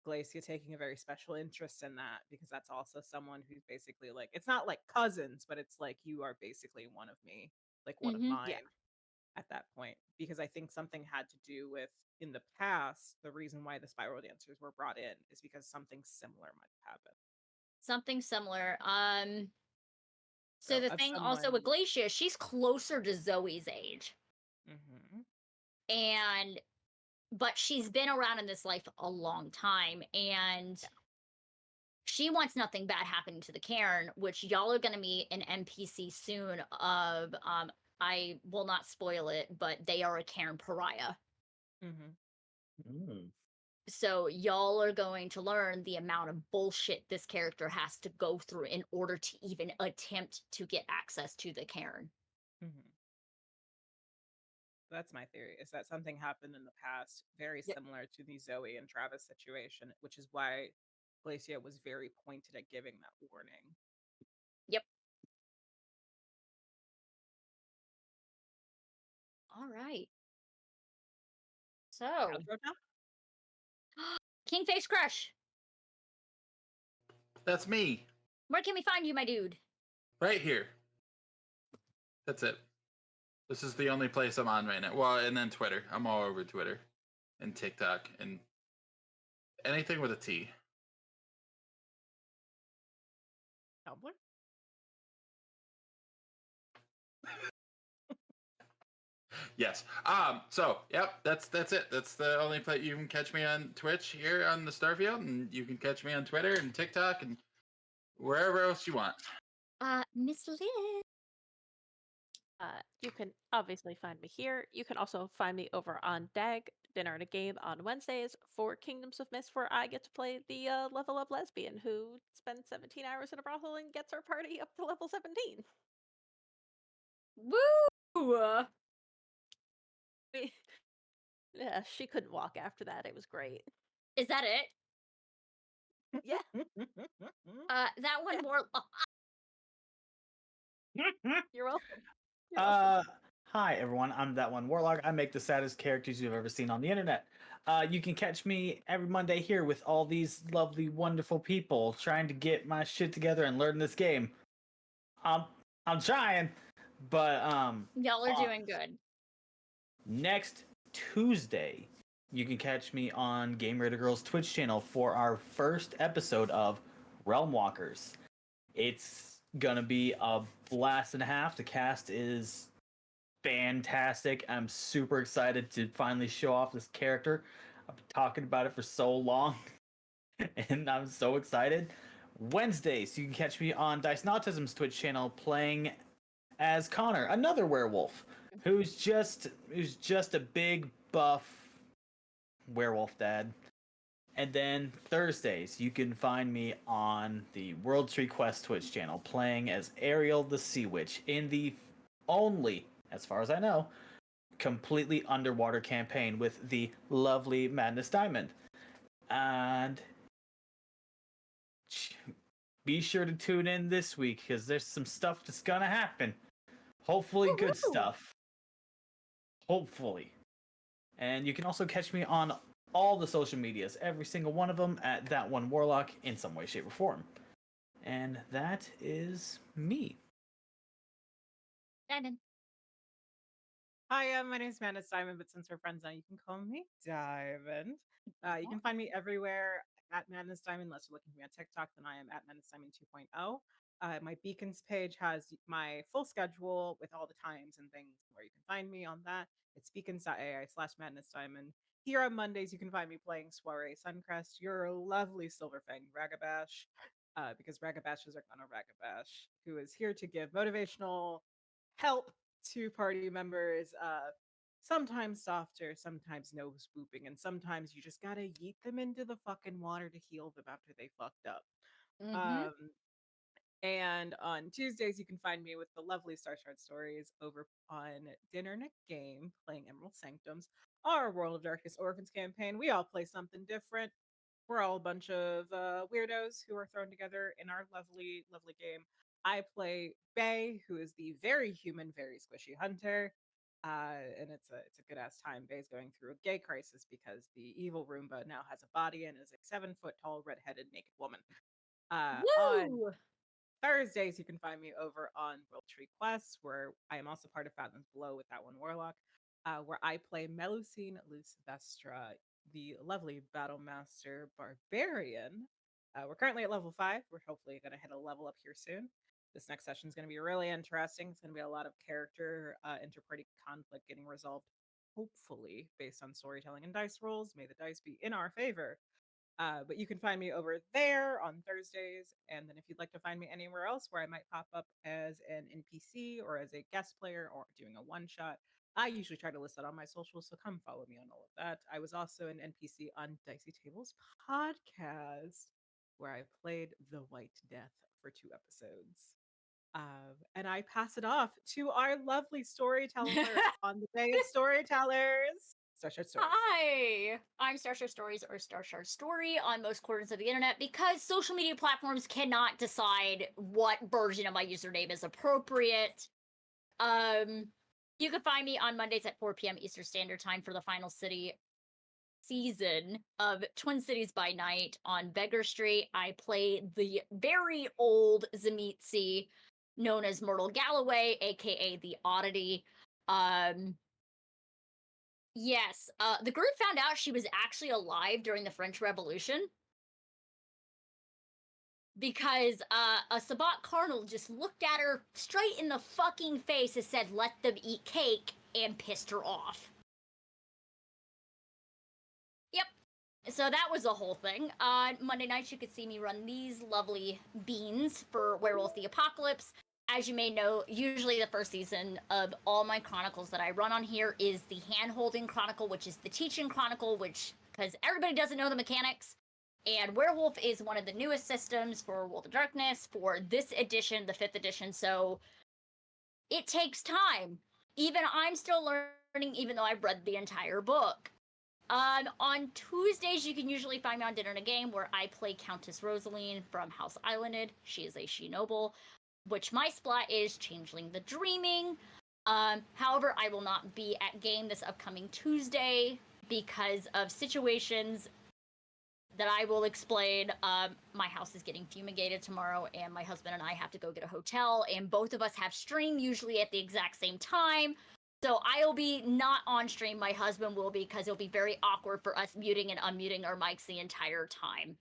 Glacia taking a very special interest in that because that's also someone who's basically like, it's not like cousins, but it's like you are basically one of me, like one of Mhm. mine Yeah. at that point. Because I think something had to do with in the past, the reason why the spiral dancers were brought in is because something similar might have happened. Something similar. So So the of thing also with someone- Glacia, she's closer to Zoe's age. Mhm. But she's been around in this life a long time, and she wants nothing bad happening to the Cairn, which y'all are gonna meet an NPC soon of I will not spoil it, but they are a Cairn pariah. Mhm. Mm. So y'all are going to learn the amount of bullshit this character has to go through in order to even attempt to get access to the Cairn. Mhm. That's my theory, is that something happened in the past very Yep. similar to the Zoe and Travis situation, which is why Glacia was very pointed at giving that warning. Yep. All right. So, Outro now? KingFaceCrush, That's me, where can we find you, my dude? right here. That's it. This is the only place I'm on right now. Well, and then Twitter. I'm all over Twitter and TikTok and anything with a T. Tumblr? Yes. So, yep, that's it. That's the only place you can catch me on Twitch here on the Starfield, and you can catch me on Twitter and TikTok and wherever else you want. Miss Liz. You can obviously find me here. You can also find me over on DAG, Dinner and a Game, on Wednesdays for Kingdoms of Mist, where I get to play the level up lesbian who spends 17 hours in a brothel and gets our party up to level 17. Woo! Yeah, she couldn't walk after that. It was great. Is that it? Yeah. That one more. You're welcome. You're welcome. Hi everyone, I'm that one Warlock. I make the saddest characters you've ever seen on the internet. You can catch me every Monday here with all these lovely, wonderful people trying to get my shit together and learn this game. I'm trying, but Y'all are doing good. next Tuesday, you can catch me on Game Raider Girls Twitch channel for our first episode of Realm Walkers. It's gonna be a blast and a half. The cast is fantastic. I'm super excited to finally show off this character. I've been talking about it for so long, and I'm so excited. Wednesdays, you can catch me on Dice and Autism's Twitch channel playing as Connor, another werewolf, who's just a big buff werewolf dad. And then Thursdays, you can find me on the World Tree Quest Twitch channel playing as Ariel the Sea Witch in the only, as far as I know, completely underwater campaign with the lovely MadnessDiamond. And be sure to tune in this week because there's some stuff that's gonna happen. Hopefully good stuff. Hopefully. And you can also catch me on all the social medias, every single one of them at That One Warlock in some way, shape, or form. And that is me. Diamond. Hi, my name is MadnessDiamond, but since we're friends now, you can call me Diamond. You can find me everywhere at MadnessDiamond, unless you're looking for me on TikTok, then I am at MadnessDiamond 2.0. My Beacons page has my full schedule with all the times and things where you can find me on that. It's beacons.ai/MadnessDiamond. Here on Mondays, you can find me playing Soriée Suncrest, your lovely Silverfang Ragabash, because Ragabashes are gonna Ragabash, who is here to give motivational help to party members. Sometimes softer, sometimes no swooping, and sometimes you just gotta yeet them into the fucking water to heal them after they fucked up. Mm-hmm. And on Tuesdays, you can find me with the lovely Starshard.Stories over on Dinner Nick Game, playing Emerald Sanctums, our World of Darkness Orphans campaign. We all play something different. We're all a bunch of weirdos who are thrown together in our lovely, lovely game. I play Bay, who is the very human, very squishy hunter. And it's a good ass time. Bay's going through a gay crisis because the evil Roomba now has a body and is a 7-foot tall, redheaded, naked woman. On Woo! Thursdays, you can find me over on World Tree Quest, where I am also part of Fathoms Below with That One Warlock, where I play Melusine Lucivestra, the lovely Battle Master Barbarian. We're currently at level 5. We're hopefully going to hit a level up here soon. This next session is going to be really interesting. It's going to be a lot of character interparty conflict getting resolved, hopefully, based on storytelling and dice rolls. May the dice be in our favor. But you can find me over there on Thursdays. And then if you'd like to find me anywhere else where I might pop up as an NPC or as a guest player or doing a one-shot, I usually try to list that on my socials, so come follow me on all of that. I was also an NPC on Dicey Tables podcast, where I played the White Death for 2 episodes. And I pass it off to our lovely storyteller on the Day of Storytellers, Starshard.Stories. Hi, I'm Starshard.Stories or Starshard.Story on most corners of the internet because social media platforms cannot decide what version of my username is appropriate. You can find me on Mondays at 4 p.m. Eastern Standard Time for the final season of Twin Cities by Night on Beggar Street. I play the very old Zemitzi, known as Myrtle Galloway, aka the Oddity. Yes, the group found out she was actually alive during the French Revolution because a Sabbat Cardinal just looked at her straight in the fucking face and said, "Let them eat cake," and pissed her off. Yep. So that was the whole thing. Monday nights, you could see me run these lovely beans for Werewolf the Apocalypse. As you may know, usually the first season of all my chronicles that I run on here is the hand-holding chronicle, which is the teaching chronicle, which, because everybody doesn't know the mechanics, and Werewolf is one of the newest systems for World of Darkness for this edition, the 5th edition, so it takes time. Even I'm still learning, even though I've read the entire book. On Tuesdays, you can usually find me on Dinner and a Game, where I play Countess Rosaline from House Islanded. She is a she-noble, which my splat is Changeling the Dreaming. However, I will not be at game this upcoming Tuesday because of situations that I will explain. My house is getting fumigated tomorrow, and my husband and I have to go get a hotel, and both of us have stream usually at the exact same time. So I'll be not on stream. My husband will be, because it'll be very awkward for us muting and unmuting our mics the entire time.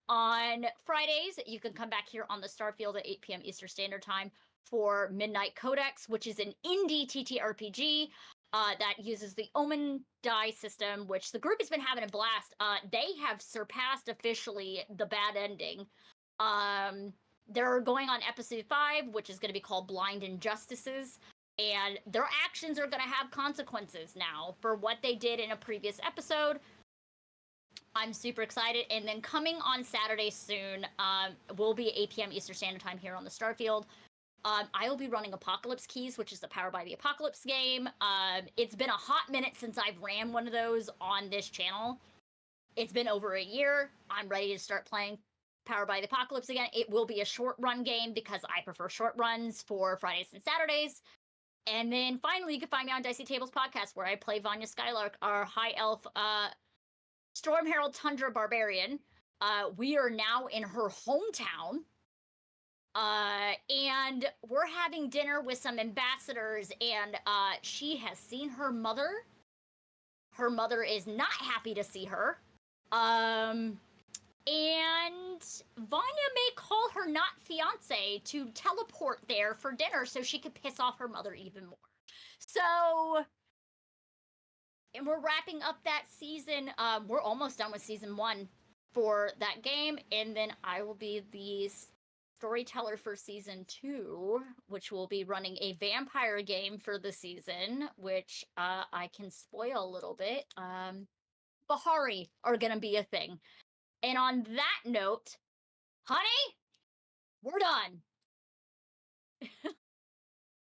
On Fridays, you can come back here on the Starfield at 8 p.m. Eastern Standard Time for Midnight Codex, which is an indie TTRPG that uses the Omen die system, which the group has been having a blast. They have surpassed officially the bad ending. They're going on episode 5, which is going to be called Blind Injustices, and their actions are going to have consequences now for what they did in a previous episode. I'm super excited. And then coming on Saturday soon, will be 8 p.m. Eastern Standard Time here on the Starfield. I will be running Apocalypse Keys, which is the Powered by the Apocalypse game. It's been a hot minute since I've ran one of those on this channel. It's been over a year. I'm ready to start playing Powered by the Apocalypse again. It will be a short run game because I prefer short runs for Fridays and Saturdays. And then finally, you can find me on Dicey Tables Podcast, where I play Vanya Skylark, our high elf Storm Herald Tundra Barbarian. We are now in her hometown. And we're having dinner with some ambassadors, and she has seen her mother. Her mother is not happy to see her. And Vanya may call her not fiance to teleport there for dinner so she could piss off her mother even more. So, and we're wrapping up that season. We're almost done with season 1 for that game, and then I will be the storyteller for season 2, which will be running a vampire game for the season, which I can spoil a little bit. Bahari are gonna be a thing. And on that note, honey, we're done.